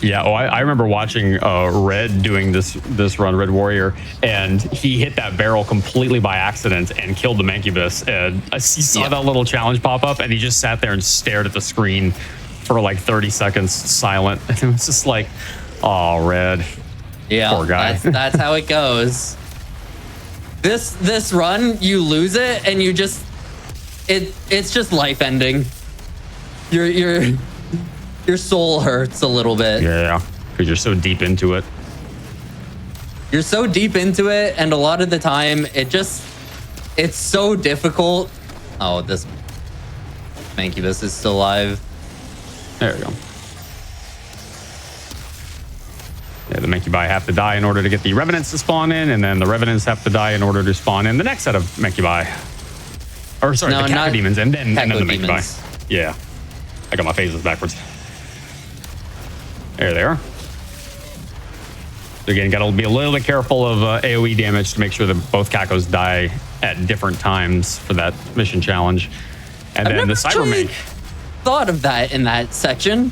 Yeah, I remember watching Red doing this run, Red Warrior, and he hit that barrel completely by accident and killed the Mancubus. And he saw that little challenge pop up, and he just sat there and stared at the screen for like 30 seconds, silent. And it was just like, oh, Red. Yeah, poor guy. That's how it goes. This run, you lose it, and you just it's just life ending. Your soul hurts a little bit. Yeah, because you're so deep into it. You're so deep into it, and a lot of the time, it's so difficult. Oh, this Mancubus is still alive. There we go. Yeah, the Mancubi have to die in order to get the Revenants to spawn in, and then the Revenants have to die in order to spawn in the next set of Mancubi. Or sorry, the Caco demons, and then the Mancubi. Yeah. I got my phases backwards. There they are. So again, got to be a little bit careful of AoE damage to make sure that both Cacos die at different times for that mission challenge. And then the Cybermink. Thought of that in that section.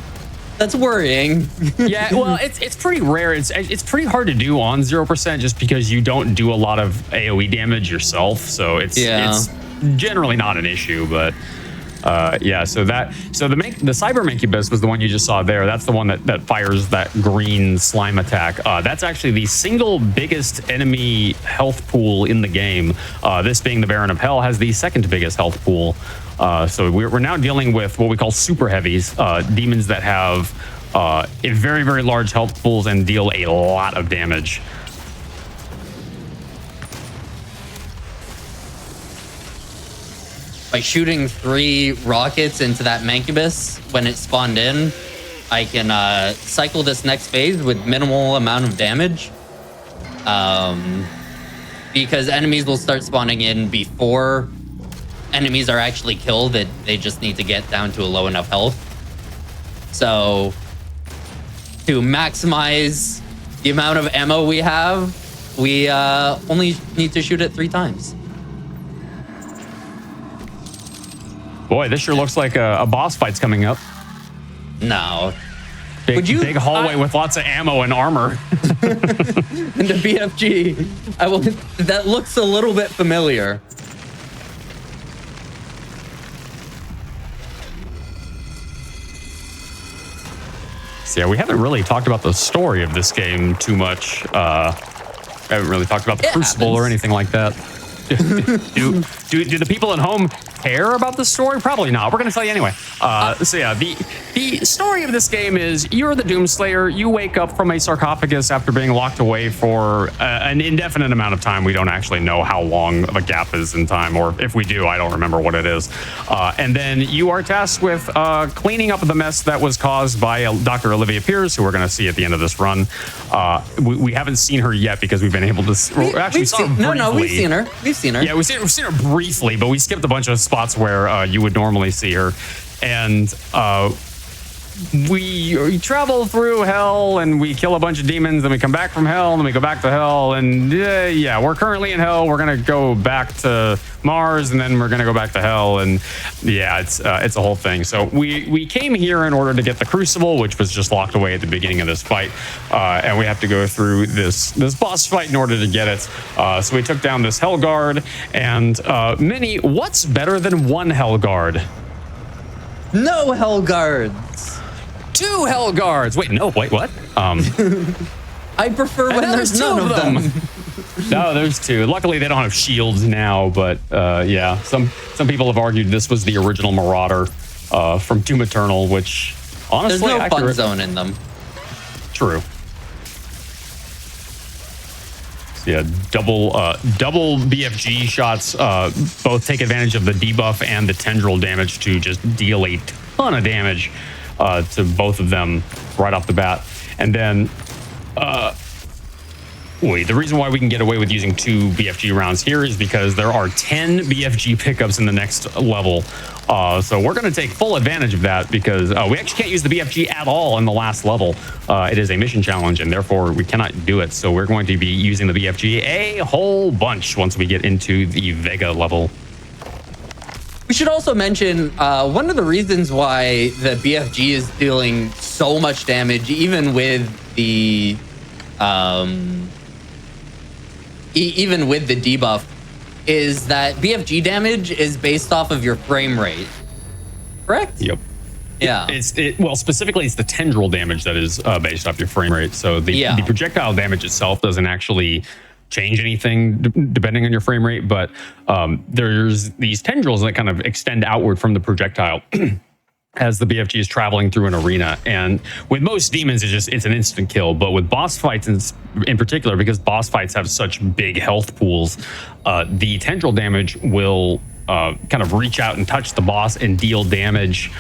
That's worrying. Yeah, well, it's pretty rare. It's pretty hard to do on 0% just because you don't do a lot of AoE damage yourself. So it's generally not an issue, but yeah. So the Cyber Mancubus was the one you just saw there. That's the one that fires that green slime attack. That's actually the single biggest enemy health pool in the game. This being the Baron of Hell has the second biggest health pool. So we're now dealing with what we call super heavies, demons that have a very, very large health pools and deal a lot of damage. By shooting 3 rockets into that Mancubus when it spawned in, I can cycle this next phase with minimal amount of damage. Because enemies will start spawning in before enemies are actually killed. That they just need to get down to a low enough health. So to maximize the amount of ammo we have, we only need to shoot it 3 times. Boy, this sure looks like a boss fight's coming up. No. Big hallway with lots of ammo and armor. And the BFG, that looks a little bit familiar. So yeah, we haven't really talked about the story of this game too much. I haven't really talked about the Crucible or anything like that. do the people at home care about the story? Probably not. We're going to tell you anyway. So yeah, the story of this game is you're the Doomslayer. You wake up from a sarcophagus after being locked away for an indefinite amount of time. We don't actually know how long of a gap is in time, or if we do, I don't remember what it is. And then you are tasked with cleaning up the mess that was caused by Dr. Olivia Pierce, who we're going to see at the end of this run. We haven't seen her yet because we've been able to... We've seen her. We've seen her. Yeah, we've seen her briefly, but we skipped a bunch of spots where you would normally see her. And we travel through hell and we kill a bunch of demons, then we come back from hell and then we go back to hell. And yeah, we're currently in hell. We're going to go back to Mars and then we're going to go back to hell. And yeah, it's a whole thing. So we came here in order to get the Crucible, which was just locked away at the beginning of this fight. And we have to go through this boss fight in order to get it. So we took down this Hell Guard and Minnie, what's better than one Hell Guard? No Hell Guards. 2 Hell Guards. Wait, what? I prefer when there's none of them. No, there's 2. Luckily, they don't have shields now, but yeah, some people have argued this was the original Marauder from Doom Eternal, which honestly, there's no fun zone in them. True. So yeah, double BFG shots both take advantage of the debuff and the tendril damage to just deal a ton of damage to both of them right off the bat. And then the reason why we can get away with using 2 BFG rounds here is because there are 10 BFG pickups in the next level. So we're going to take full advantage of that because we actually can't use the BFG at all in the last level. It is a mission challenge and therefore we cannot do it. So we're going to be using the BFG a whole bunch once we get into the Vega level. We should also mention one of the reasons why the BFG is dealing so much damage, even with the debuff, is that BFG damage is based off of your frame rate. Correct? Yep. Yeah. Well, specifically, it's the tendril damage that is based off your frame rate. So the projectile damage itself doesn't actually change anything depending on your frame rate, but there's these tendrils that kind of extend outward from the projectile as the BFG is traveling through an arena. And with most demons, it's an instant kill, but with boss fights in particular, because boss fights have such big health pools, the tendril damage will kind of reach out and touch the boss and deal damage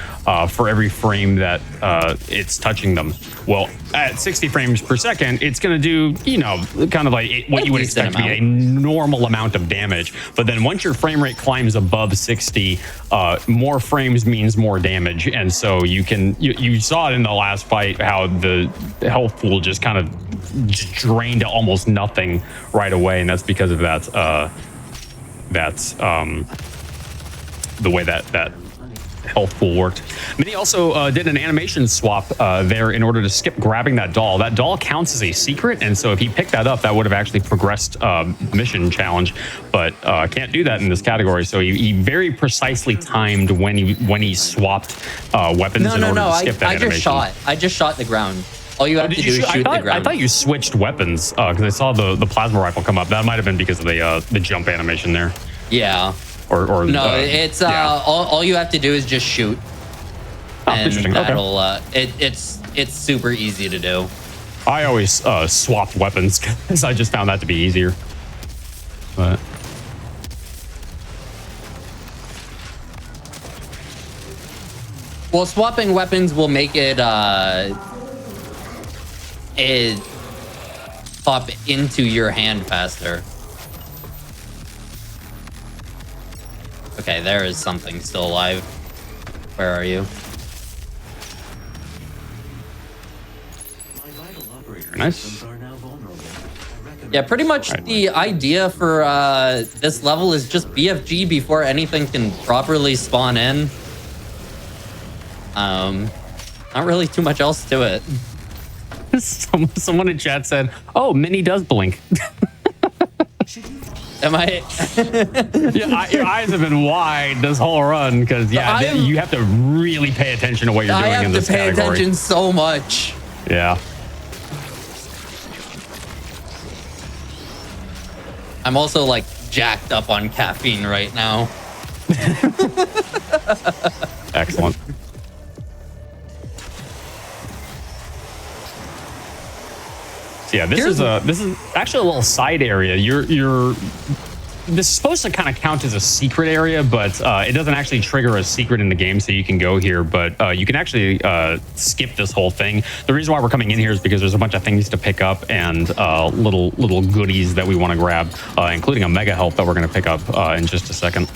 for every frame that it's touching them. Well, at 60 frames per second, it's going to do, you know, kind of like what you would expect to be a normal amount of damage. But then once your frame rate climbs above 60, more frames means more damage. And so you saw it in the last fight how the health pool just kind of drained to almost nothing right away. And that's because of that, the way that health pool worked. Minnie also did an animation swap there in order to skip grabbing that doll. That doll counts as a secret, and so if he picked that up, that would have actually progressed mission challenge, but can't do that in this category. So he very precisely timed when he swapped weapons in order to skip that animation. I just shot the ground. All you have to do is shoot the ground. I thought you switched weapons because I saw the plasma rifle come up. That might have been because of the jump animation there. Yeah. Or no, it's all you have to do is just shoot, and that'll it's super easy to do. I always swapped weapons because I just found that to be easier. But well, swapping weapons will make it pop into your hand faster. Okay, there is something still alive. Where are you? Nice. Yeah, pretty much the idea for this level is just BFG before anything can properly spawn in. Not really too much else to it. Someone in chat said, "Oh, Minnie does blink." Am I? Yeah, your eyes have been wide this whole run because you have to really pay attention to what you're doing in this category. I have to pay attention so much. Yeah. I'm also like jacked up on caffeine right now. Excellent. So yeah, this is actually a little side area. This is supposed to kind of count as a secret area, but it doesn't actually trigger a secret in the game, so you can go here, but you can actually skip this whole thing. The reason why we're coming in here is because there's a bunch of things to pick up and little goodies that we want to grab, including a mega health that we're going to pick up in just a second.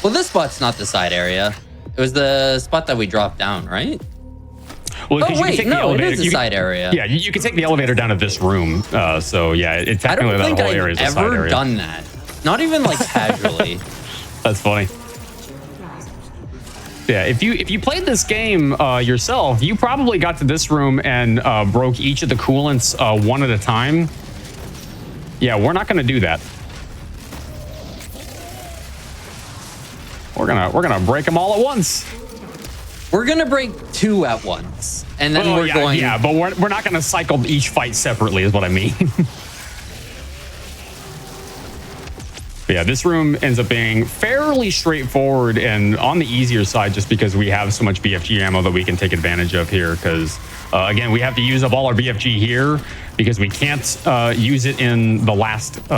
Well, this spot's not the side area. It was the spot that we dropped down, right? Well, oh, wait, no, it is a side area. Yeah, you can take the elevator down to this room. So, yeah, it's technically that whole area is a side area. I don't think I've ever done that. Not even, like, casually. That's funny. Yeah, if you played this game yourself, you probably got to this room and broke each of the coolants one at a time. Yeah, we're not going to do that. We're gonna break them all at once. We're gonna break two at once, and then we're going. Yeah, but we're not gonna cycle each fight separately, is what I mean. But yeah, this room ends up being fairly straightforward and on the easier side, just because we have so much BFG ammo that we can take advantage of here. Because again, we have to use up all our BFG here because we can't use it in the last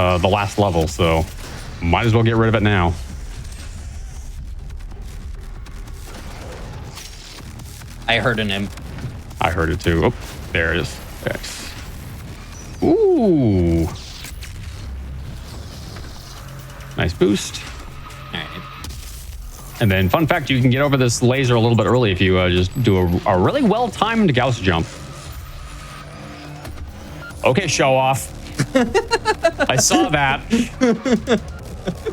level. So might as well get rid of it now. I heard an imp. I heard it too. Oh, there it is. X. Ooh. Nice boost. All right. And then, fun fact, you can get over this laser a little bit early if you just do a really well-timed Gauss jump. Okay, show off. I saw that.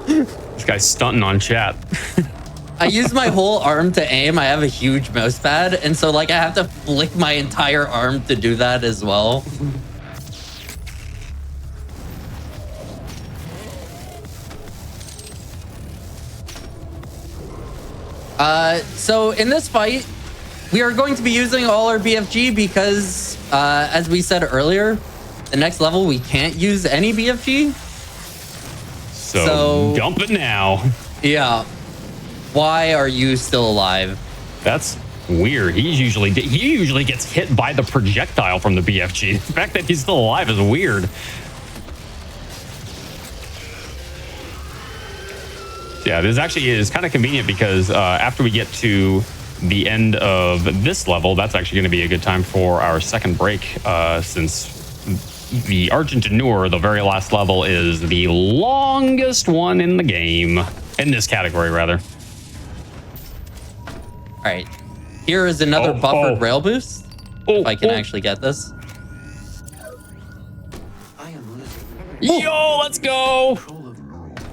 This guy's stunting on chat. I use my whole arm to aim. I have a huge mouse pad, and so like I have to flick my entire arm to do that as well. So in this fight, we are going to be using all our BFG because, as we said earlier, the next level we can't use any BFG. So dump it now. Yeah. Why are you still alive? That's weird. He usually gets hit by the projectile from the BFG. The fact that he's still alive is weird. Yeah, this actually is kind of convenient because after we get to the end of this level, that's actually going to be a good time for our second break, since the Argentineur, the very last level, is the longest one in the game. In this category, rather. All right. Here is another buffered rail boost. If I can actually get this. Yo, let's go.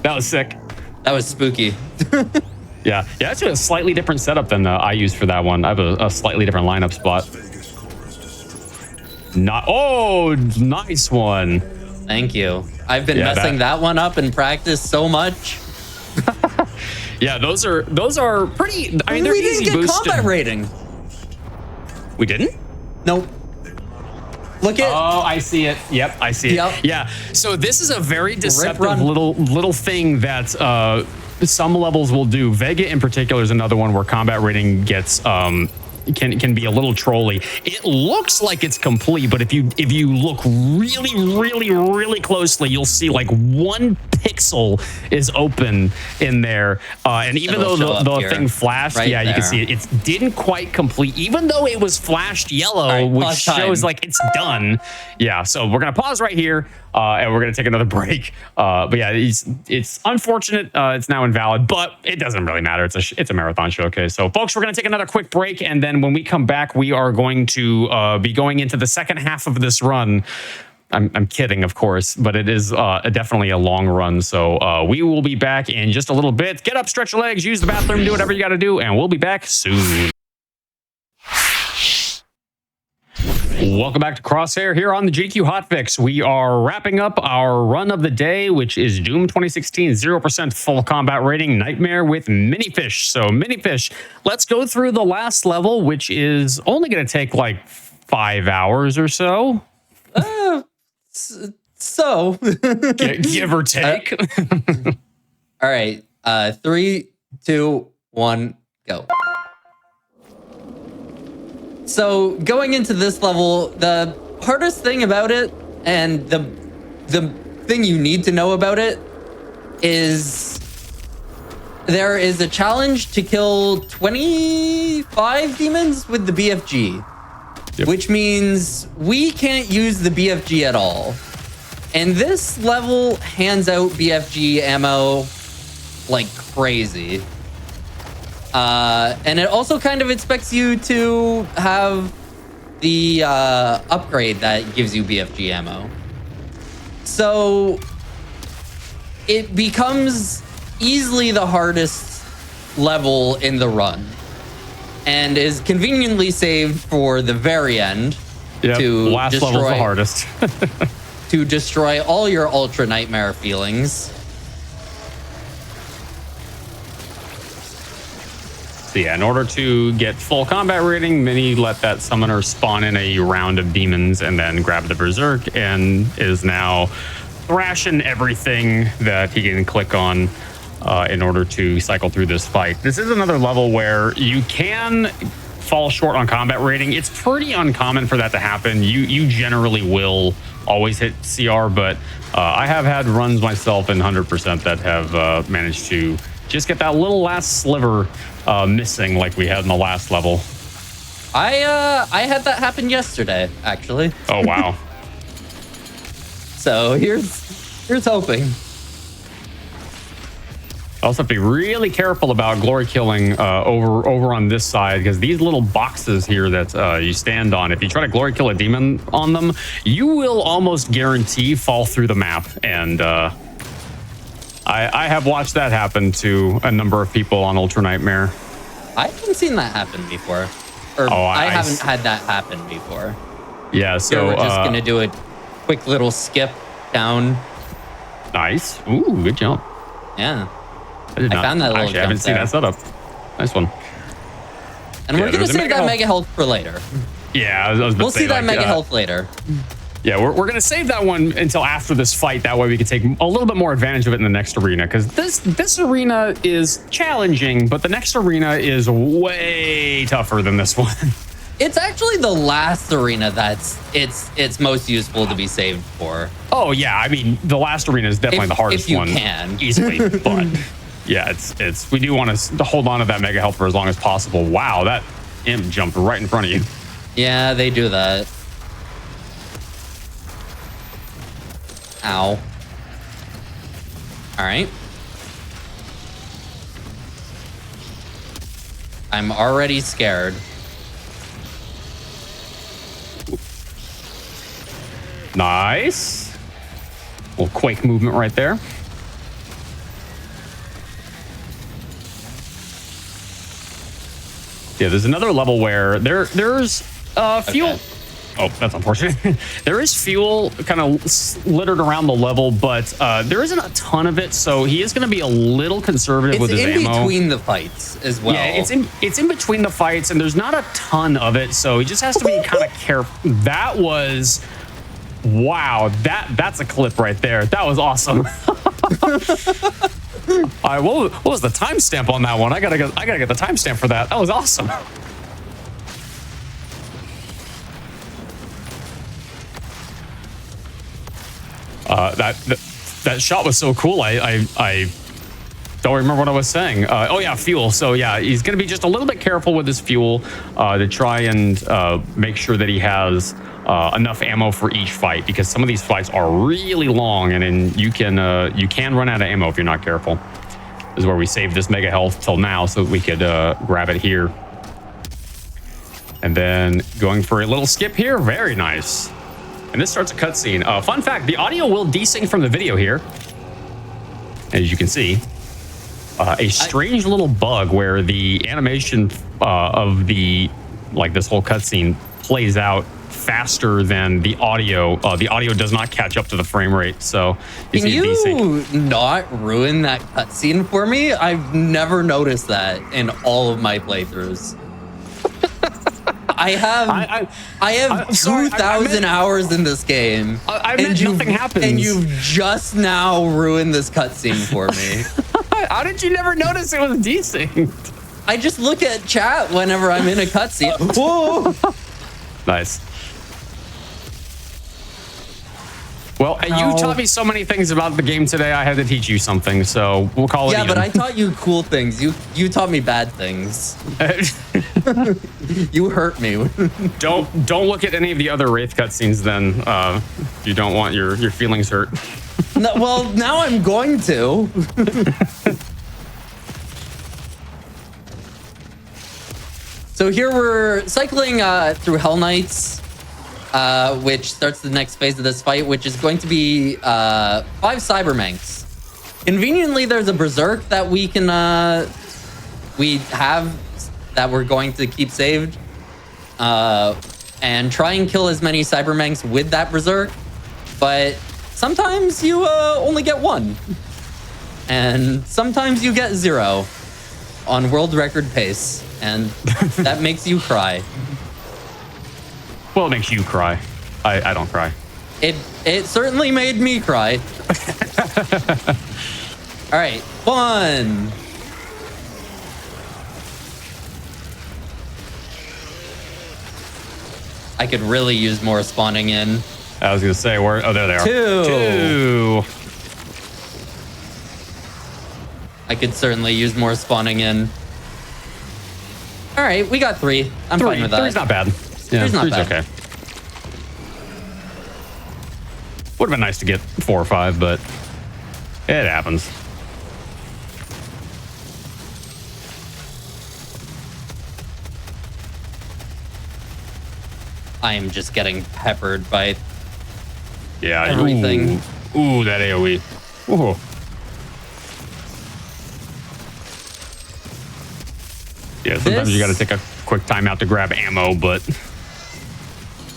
That was sick. That was spooky. Yeah, actually a slightly different setup than I used for that one. I have a slightly different lineup spot. Nice one. Thank you. I've been messing that one up in practice so much. Yeah, those are pretty. I mean, they're easy We didn't get boosted. combat rating. We didn't? Nope. Look at. Oh, I see it. Yep, I see it. Yep. Yeah. So this is a very deceptive run. little thing that some levels will do. Vega in particular is another one where combat rating gets can be a little trolly. It looks like it's complete, but if you look really closely, you'll see like one pixel is open in there, and even though the thing flashed, right you can see it. It didn't quite complete, even though it was flashed yellow, which shows like it's done. Yeah, so we're gonna pause right here, and we're gonna take another break. But yeah, it's unfortunate. It's now invalid, but it doesn't really matter. It's a marathon showcase. So folks, we're gonna take another quick break, and then when we come back, we are going to be going into the second half of this run. I'm kidding, of course, but it is definitely a long run. So we will be back in just a little bit. Get up, stretch your legs, use the bathroom, do whatever you got to do, and we'll be back soon. Welcome back to Crosshair here on the GDQ Hotfix. We are wrapping up our run of the day, which is Doom 2016, 0% full combat rating, Nightmare with Minifish. So Minifish, let's go through the last level, which is only going to take like 5 hours or so. Give or take. All right. 3, 2, 1, go. So going into this level, the hardest thing about it, and the thing you need to know about it, is there is a challenge to kill 25 demons with the BFG. Yep. Which means we can't use the BFG at all. And this level hands out BFG ammo like crazy. And it also kind of expects you to have the upgrade that gives you BFG ammo. So it becomes easily the hardest level in the run, and is conveniently saved for the very end. Yep, to last destroy, level's the hardest. to destroy all your Ultra Nightmare feelings. So yeah, in order to get full combat rating, Mini let that summoner spawn in a round of demons and then grab the Berserk, and is now thrashing everything that he can click on in order to cycle through this fight. This is another level where you can fall short on combat rating. It's pretty uncommon for that to happen. You generally will always hit CR, but I have had runs myself in 100% that have managed to just get that little last sliver missing, like we had in the last level. I had that happen yesterday, actually. Oh wow. So here's hoping. I also have to be really careful about glory killing over on this side, because these little boxes here that you stand on, if you try to glory kill a demon on them, you will almost guarantee fall through the map. And I have watched that happen to a number of people on Ultra Nightmare. I haven't seen that happen before. Or I haven't had that happen before. Yeah, so we're just gonna do a quick little skip down. Nice. Ooh, good jump. Yeah. I found that little actually, I haven't seen that setup. Nice one. And we're gonna save that mega health for later. Yeah, I was about to say, we'll see that mega health later. Yeah, we're going to save that one until after this fight. That way we can take a little bit more advantage of it in the next arena, because this arena is challenging, but the next arena is way tougher than this one. It's actually the last arena that's it's most useful to be saved for. Oh yeah, I mean the last arena is definitely the hardest one. If you can easily, but Yeah, it's we do want to hold on to that mega health for as long as possible. Wow, that imp jumped right in front of you. Yeah, they do that. Ow. All right. I'm already scared. Nice. Little quake movement right there. Yeah, there's another level where there's fuel. Okay. Oh, that's unfortunate. There is fuel kind of littered around the level, but there isn't a ton of it, so he is going to be a little conservative with his ammo. It's in between the fights as well. Yeah, it's in between the fights, and there's not a ton of it, so he just has to be kind of careful. That was, wow, that's a clip right there. That was awesome. All right, what was the timestamp on that one? I gotta get the timestamp for that. That was awesome. That shot was so cool. I don't remember what I was saying. Oh yeah, fuel. So yeah, he's going to be just a little bit careful with his fuel to try and make sure that he has enough ammo for each fight, because some of these fights are really long, and then you can run out of ammo if you're not careful. This is where we saved this mega health till now so that we could grab it here. And then going for a little skip here. Very nice. And this starts a cutscene. Fun fact, the audio will desync from the video here. As you can see. A strange little bug where the animation of this whole cutscene plays out faster than the audio. The audio does not catch up to the frame rate, so Can you not ruin that cutscene for me? I've never noticed that in all of my playthroughs. I have 2,000 hours in this game. I meant nothing happens. And you've just now ruined this cutscene for me. How did you never notice it was desynced? I just look at chat whenever I'm in a cutscene. Whoa! Nice. Well, you taught me so many things about the game today. I had to teach you something, so we'll call it. Yeah, even. but I taught you cool things. You taught me bad things. You hurt me. Don't look at any of the other Wraith cutscenes. Then you don't want your feelings hurt. No, well, now I'm going to. So here we're cycling through Hell Knights, which starts the next phase of this fight, which is going to be 5 Cybermanks. Conveniently, there's a Berserk that we have that we're going to keep saved, and try and kill as many Cybermanks with that Berserk. But sometimes you only get 1, and sometimes you get 0 on world record pace, and that makes you cry. Well, it makes you cry. I don't cry. It certainly made me cry. All right, 1. I could really use more spawning in. I was gonna say, where? Oh, there they are. 2. 2. I could certainly use more spawning in. All right, we got 3. I'm fine with that. 3's not bad. Yeah, 3's not 3's bad. okay. Would have been nice to get 4 or 5, but it happens. I am just getting peppered by Ooh, everything. that AoE. Ooh. Yeah, sometimes you got to take a quick time out to grab ammo, but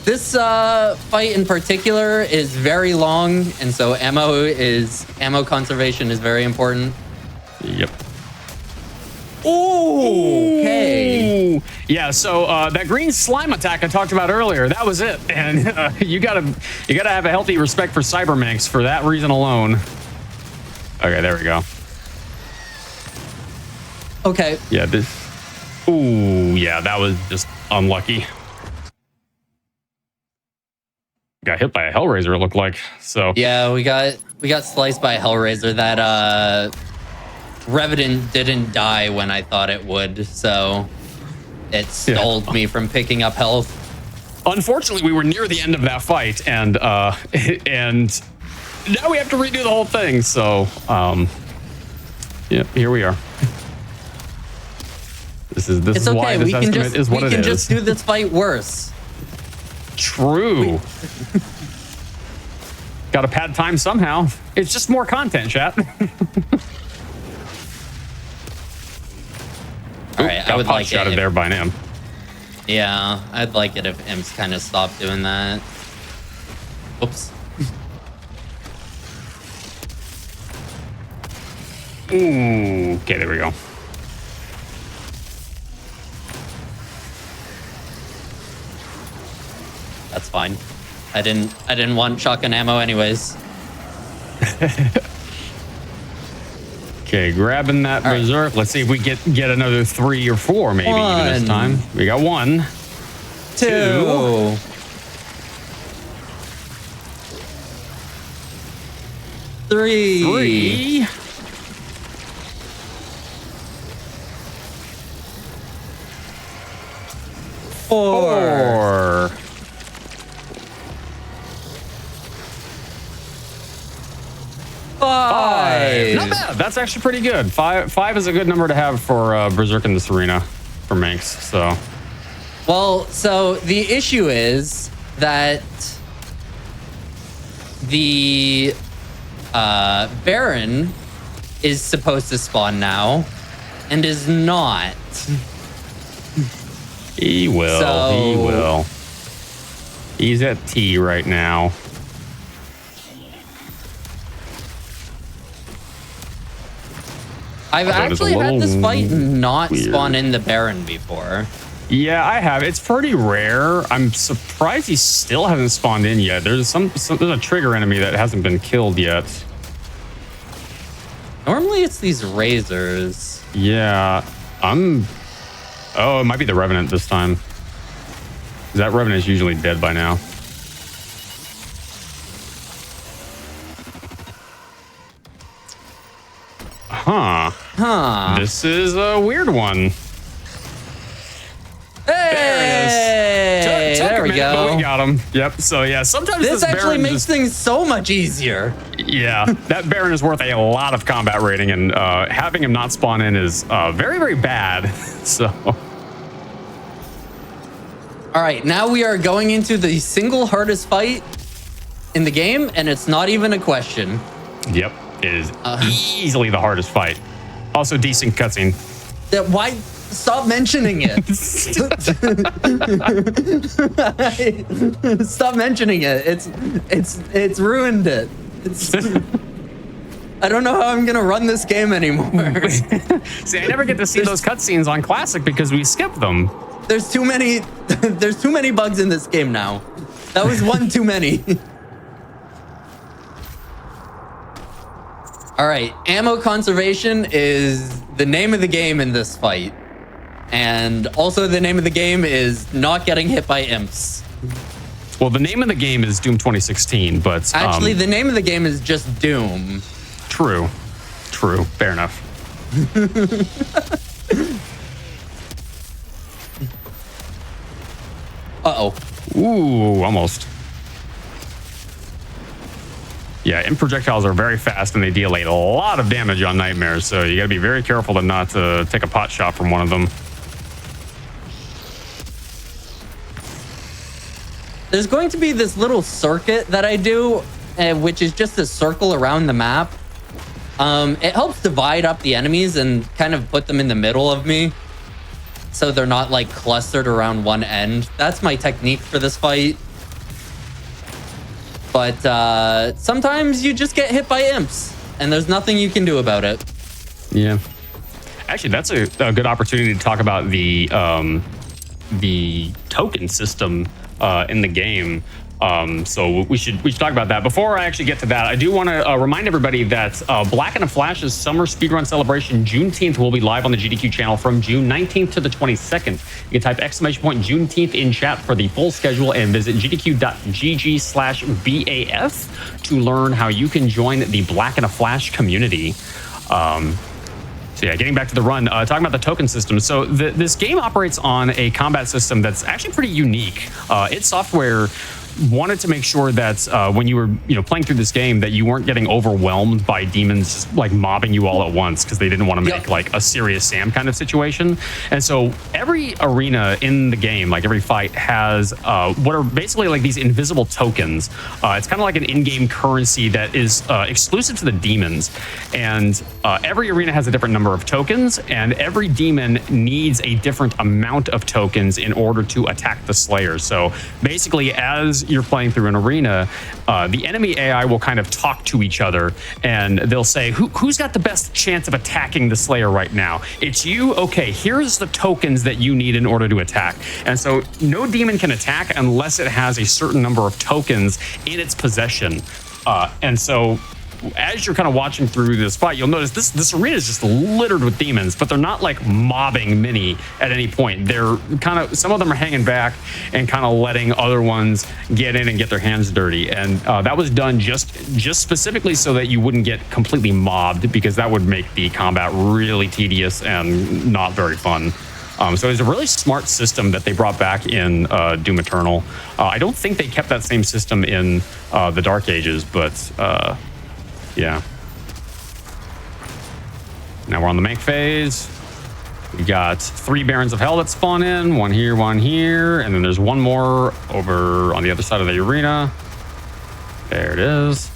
this fight in particular is very long, and so ammo conservation is very important. Yep. Ooh, okay. Yeah, so that green slime attack I talked about earlier, that was it. And you gotta have a healthy respect for Cybermanks for that reason alone. Okay, there we go. Okay. Yeah, ooh, yeah, that was just unlucky. Got hit by a Hellraiser, it looked like. So Yeah, we got sliced by a Hellraiser. That Revenant didn't die when I thought it would, so it stalled me from picking up health. Unfortunately, we were near the end of that fight, and and now we have to redo the whole thing. So, yeah, here we are. This is It's why okay. this estimate is what it is. We can just do this fight worse. True. Got to pad time somehow. It's just more content, chat. All right, I would like shot it. There by an imp. Yeah, I'd like it if imps kind of stopped doing that. Oops. Ooh. Okay, there we go. That's fine. I didn't want shotgun ammo anyways. Okay, grabbing that berserk. Let's see if we get another 3 or 4 maybe even this time. We got 1, 2. 3. 3. 4. 5. Not bad. That's actually pretty good. 5 is a good number to have for Berserk in this arena for Manx. So, well, so the issue is that the Baron is supposed to spawn now and is not. He will. He will. He's at T right now. I've actually had this fight not spawn in the Baron before. Yeah, I have. It's pretty rare. I'm surprised he still hasn't spawned in yet. There's there's a trigger enemy that hasn't been killed yet. Normally it's these razors. Yeah, oh, it might be the Revenant this time. That Revenant is usually dead by now. Huh. This is a weird one. Hey! There we go. But we got him. Yep. So yeah, sometimes this actually Baron makes things so much easier. Yeah, that Baron is worth a lot of combat rating, and having him not spawn in is very, very bad. So. All right, now we are going into the single hardest fight in the game, and it's not even a question. Yep, it is easily the hardest fight. Also, decent cutscene. Why? Stop mentioning it. Stop mentioning it. It's ruined it. I don't know how I'm gonna run this game anymore. See, I never get to see those cutscenes on Classic because we skip them. There's too many. There's too many bugs in this game now. That was one too many. All right, ammo conservation is the name of the game in this fight. And also the name of the game is not getting hit by imps. Well, the name of the game is Doom 2016, but... Actually, the name of the game is just Doom. True. True. Fair enough. Uh-oh. Ooh, almost. Yeah, imp projectiles are very fast and they deal a lot of damage on nightmares, so you gotta be very careful to not take a pot shot from one of them. There's going to be this little circuit that I do, which is just a circle around the map. It helps divide up the enemies and kind of put them in the middle of me, so they're not like clustered around one end. That's my technique for this fight. But sometimes you just get hit by imps, and there's nothing you can do about it. Yeah. Actually, that's a good opportunity to talk about the token system in the game. So we should talk about that. Before I actually get to that, I do want to remind everybody that Black and a Flash's summer speedrun celebration Juneteenth will be live on the GDQ channel from June 19th to the 22nd. You can type !Juneteenth in chat for the full schedule and visit gdq.gg/BAF to learn how you can join the Black and a Flash community. So yeah, getting back to the run, talking about the token system. So this game operates on a combat system that's actually pretty unique. Its software wanted to make sure that when you were playing through this game that you weren't getting overwhelmed by demons just like mobbing you all at once, because they didn't want to make like a serious Sam kind of situation. And so every arena in the game, like every fight, has what are basically like these invisible tokens. It's kind of like an in-game currency that is exclusive to the demons. And every arena has a different number of tokens, and every demon needs a different amount of tokens in order to attack the Slayer. So basically, as you're playing through an arena, the enemy AI will kind of talk to each other, and they'll say, who's got the best chance of attacking the Slayer right now? It's you? Okay, here's the tokens that you need in order to attack. And so no demon can attack unless it has a certain number of tokens in its possession. And so as you're kind of watching through this fight, you'll notice this arena is just littered with demons, but they're not like mobbing Minnie at any point. They're kind of, some of them are hanging back and kind of letting other ones get in and get their hands dirty. And that was done just specifically so that you wouldn't get completely mobbed, because that would make the combat really tedious and not very fun. So it's a really smart system that they brought back in Doom Eternal. I don't think they kept that same system in the Dark Ages, but yeah. Now we're on the make phase. We got 3 Barons of Hell that spawn in, one here, and then there's one more over on the other side of the arena. There it is.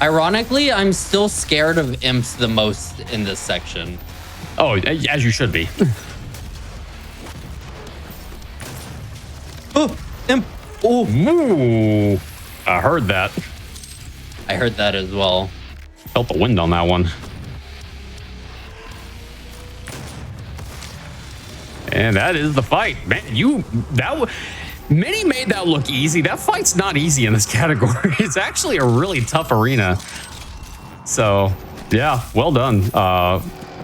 Ironically, I'm still scared of imps the most in this section. Oh, as you should be. Oh, imp. Oh. Ooh. I heard that. I heard that as well. Felt the wind on that one. And that is the fight. Man, Minnie made that look easy. That fight's not easy in this category. It's actually a really tough arena. So, yeah, well done.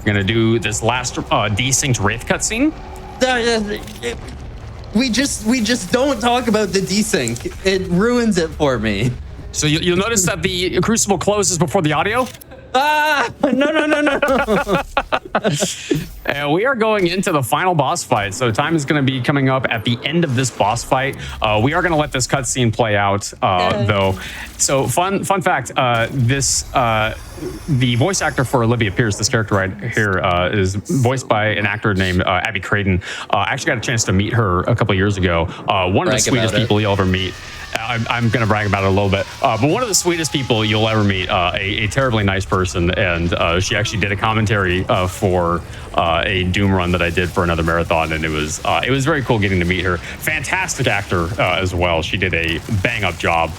Gonna do this last desynced Wraith cutscene. We just don't talk about the desync. It ruins it for me. So you'll notice that the Crucible closes before the audio. No. And we are going into the final boss fight. So time is going to be coming up at the end of this boss fight. We are going to let this cutscene play out, though. So fun fact, the voice actor for Olivia Pierce, this character right here, is voiced by an actor named Abby Craden. I actually got a chance to meet her a couple of years ago. One of the sweetest people you'll ever meet. I'm going to brag about it a little bit. But one of the sweetest people you'll ever meet, a terribly nice person. And she actually did a commentary for a Doom run that I did for another marathon. And it was very cool getting to meet her. Fantastic actor as well. She did a bang up job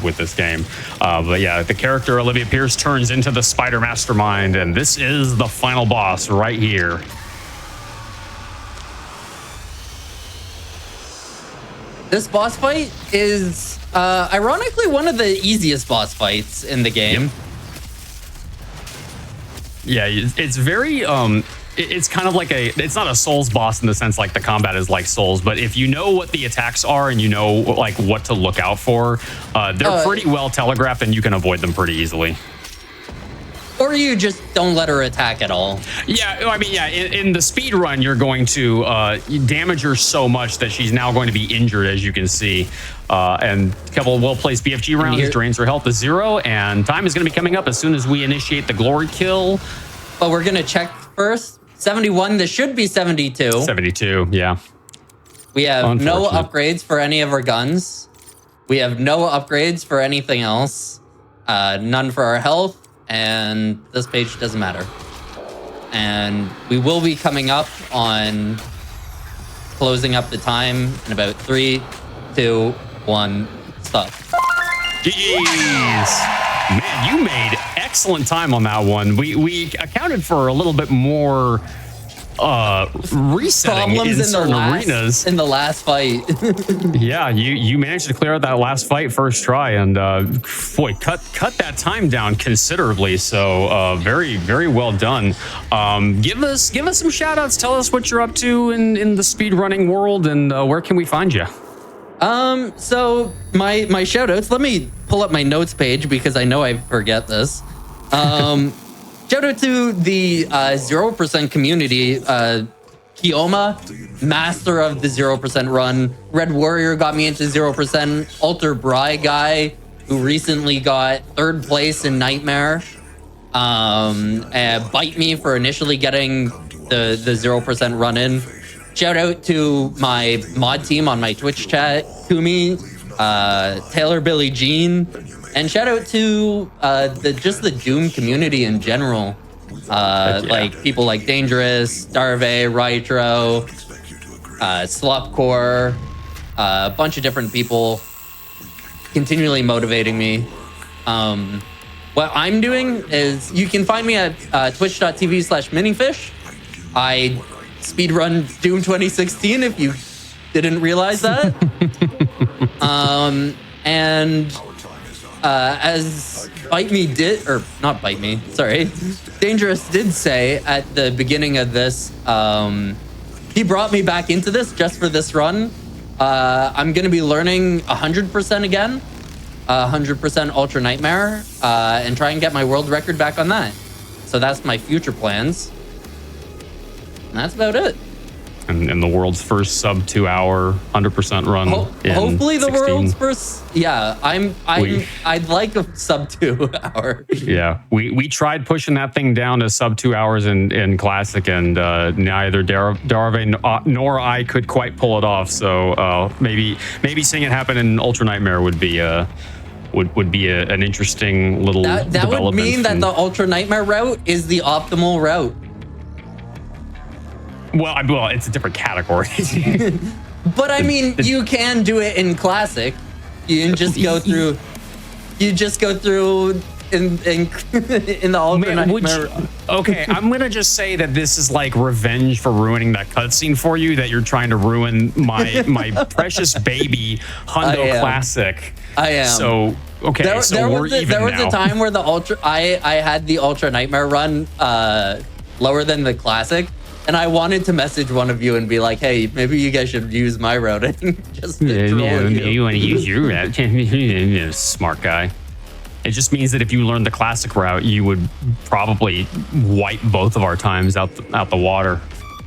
with this game. But yeah, the character Olivia Pierce turns into the Spider Mastermind. And this is the final boss right here. This boss fight is ironically one of the easiest boss fights in the game. Yep. Yeah, it's very it's kind of like it's not a Souls boss in the sense like the combat is like Souls, but if you know what the attacks are and you know like what to look out for, they're pretty well telegraphed and you can avoid them pretty easily. Or you just don't let her attack at all. Yeah, I mean, yeah, in the speed run, you're going to damage her so much that she's now going to be injured, as you can see. And a couple of well-placed BFG rounds drains her health to 0, and time is going to be coming up as soon as we initiate the glory kill. But we're going to check first. 71, this should be 72. 72, yeah. We have no upgrades for any of our guns. We have no upgrades for anything else. None for our health. And this page doesn't matter. And we will be coming up on closing up the time in about 3, 2, 1, stop. Jeez. Man, you made excellent time on that one. We accounted for a little bit more resetting problems in certain arenas in the last fight. Yeah, you managed to clear out that last fight first try, and boy, cut that time down considerably. So very, very well done. Give us some shout outs. Tell us what you're up to in the speedrunning world, and where can we find you? So my shout outs, let me pull up my notes page because I know I forget this. Shout out to the 0% community. Kioma, master of the 0% run. Red Warrior got me into 0%. Alter Bry guy, who recently got 3rd place in Nightmare. Bite me for initially getting the 0% run in. Shout out to my mod team on my Twitch chat, Kumi, Taylor Billie Jean, and shout out to the Doom community in general. Like people like Dangerous, Darve, Rytro, Slupcore, a bunch of different people continually motivating me. What I'm doing is you can find me at twitch.tv/minifish. I speedrun Doom 2016 if you didn't realize that. As Bite Me did, or not Bite Me, sorry, Dangerous did say at the beginning of this, he brought me back into this just for this run. I'm going to be learning 100% again, 100% Ultra Nightmare, and try and get my world record back on that. So that's my future plans. And that's about it. And the world's first sub 2 hour 100% run. Hopefully the 16. world's first. Yeah, I'd like a sub 2 hour. Yeah, we tried pushing that thing down to sub 2 hours in classic, and neither Darve nor I could quite pull it off. So maybe seeing it happen in Ultra Nightmare would be an interesting little that would mean that the Ultra Nightmare route is the optimal route. Well, it's a different category. But I mean, you can do it in classic. You can just go through. You just go through in the Ultra Nightmare. Okay, I'm gonna just say that this is like revenge for ruining that cutscene for you. That you're trying to ruin my precious baby Hundo Classic. I am. So okay, there was now. a time where I had the Ultra Nightmare run lower than the classic. And I wanted to message one of you and be like, hey, maybe you guys should use my routing. Just to troll you. You want to use your route. Smart guy. It just means that if you learned the classic route, you would probably wipe both of our times out the water.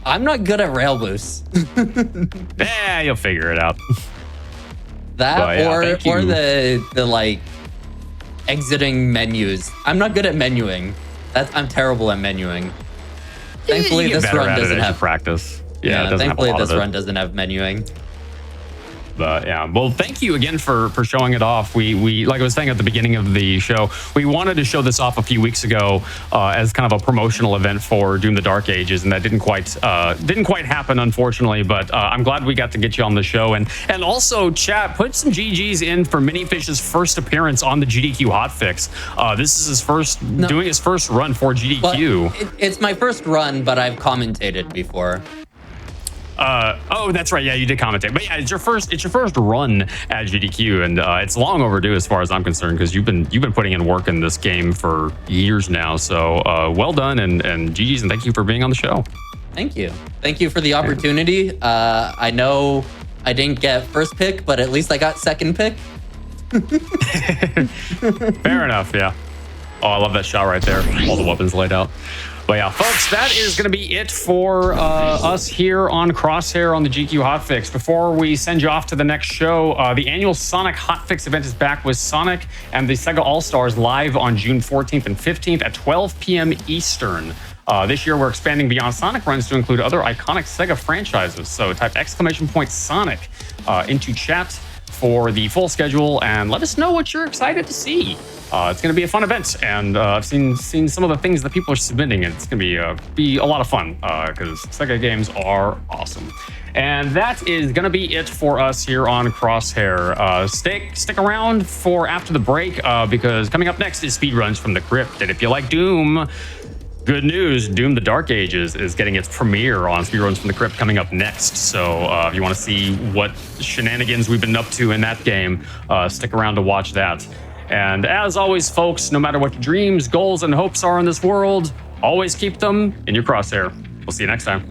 I'm not good at rail boost. Yeah, you'll figure it out. That or the like exiting menus. I'm not good at menuing. I'm terrible at menuing. Thankfully, this run doesn't have practice. Yeah, thankfully this run doesn't have menuing. But yeah, well, thank you again for showing it off. We like I was saying at the beginning of the show, we wanted to show this off a few weeks ago as kind of a promotional event for Doom: The Dark Ages, and that didn't quite happen, unfortunately. But I'm glad we got to get you on the show, and also chat, put some GGs in for Minifish's first appearance on the GDQ Hotfix. This is his doing his first run for GDQ. Well, it's my first run, but I've commentated before. Oh, that's right. Yeah, you did commentate. But yeah, it's your first run at GDQ, and it's long overdue as far as I'm concerned, because you've been putting in work in this game for years now. So well done, and GG's, and thank you for being on the show. Thank you for the opportunity. I know I didn't get first pick, but at least I got second pick. Fair enough. Yeah. Oh, I love that shot right there. All the weapons laid out. But yeah, folks, that is going to be it for us here on Crosshair on the GDQ Hotfix. Before we send you off to the next show, the annual Sonic Hotfix event is back with Sonic and the Sega All-Stars live on June 14th and 15th at 12 p.m. Eastern. This year, we're expanding beyond Sonic runs to include other iconic Sega franchises. So type !Sonic into chat for the full schedule and let us know what you're excited to see. It's going to be a fun event, and I've seen some of the things that people are submitting, and it's going to be a lot of fun because Sega games are awesome. And that is going to be it for us here on Crosshair. Stick around for after the break because coming up next is Speedruns from the Crypt. And if you like Doom, good news, Doom: The Dark Ages is getting its premiere on Speedruns from the Crypt coming up next. So if you want to see what shenanigans we've been up to in that game, stick around to watch that. And as always, folks, no matter what your dreams, goals, and hopes are in this world, always keep them in your crosshair. We'll see you next time.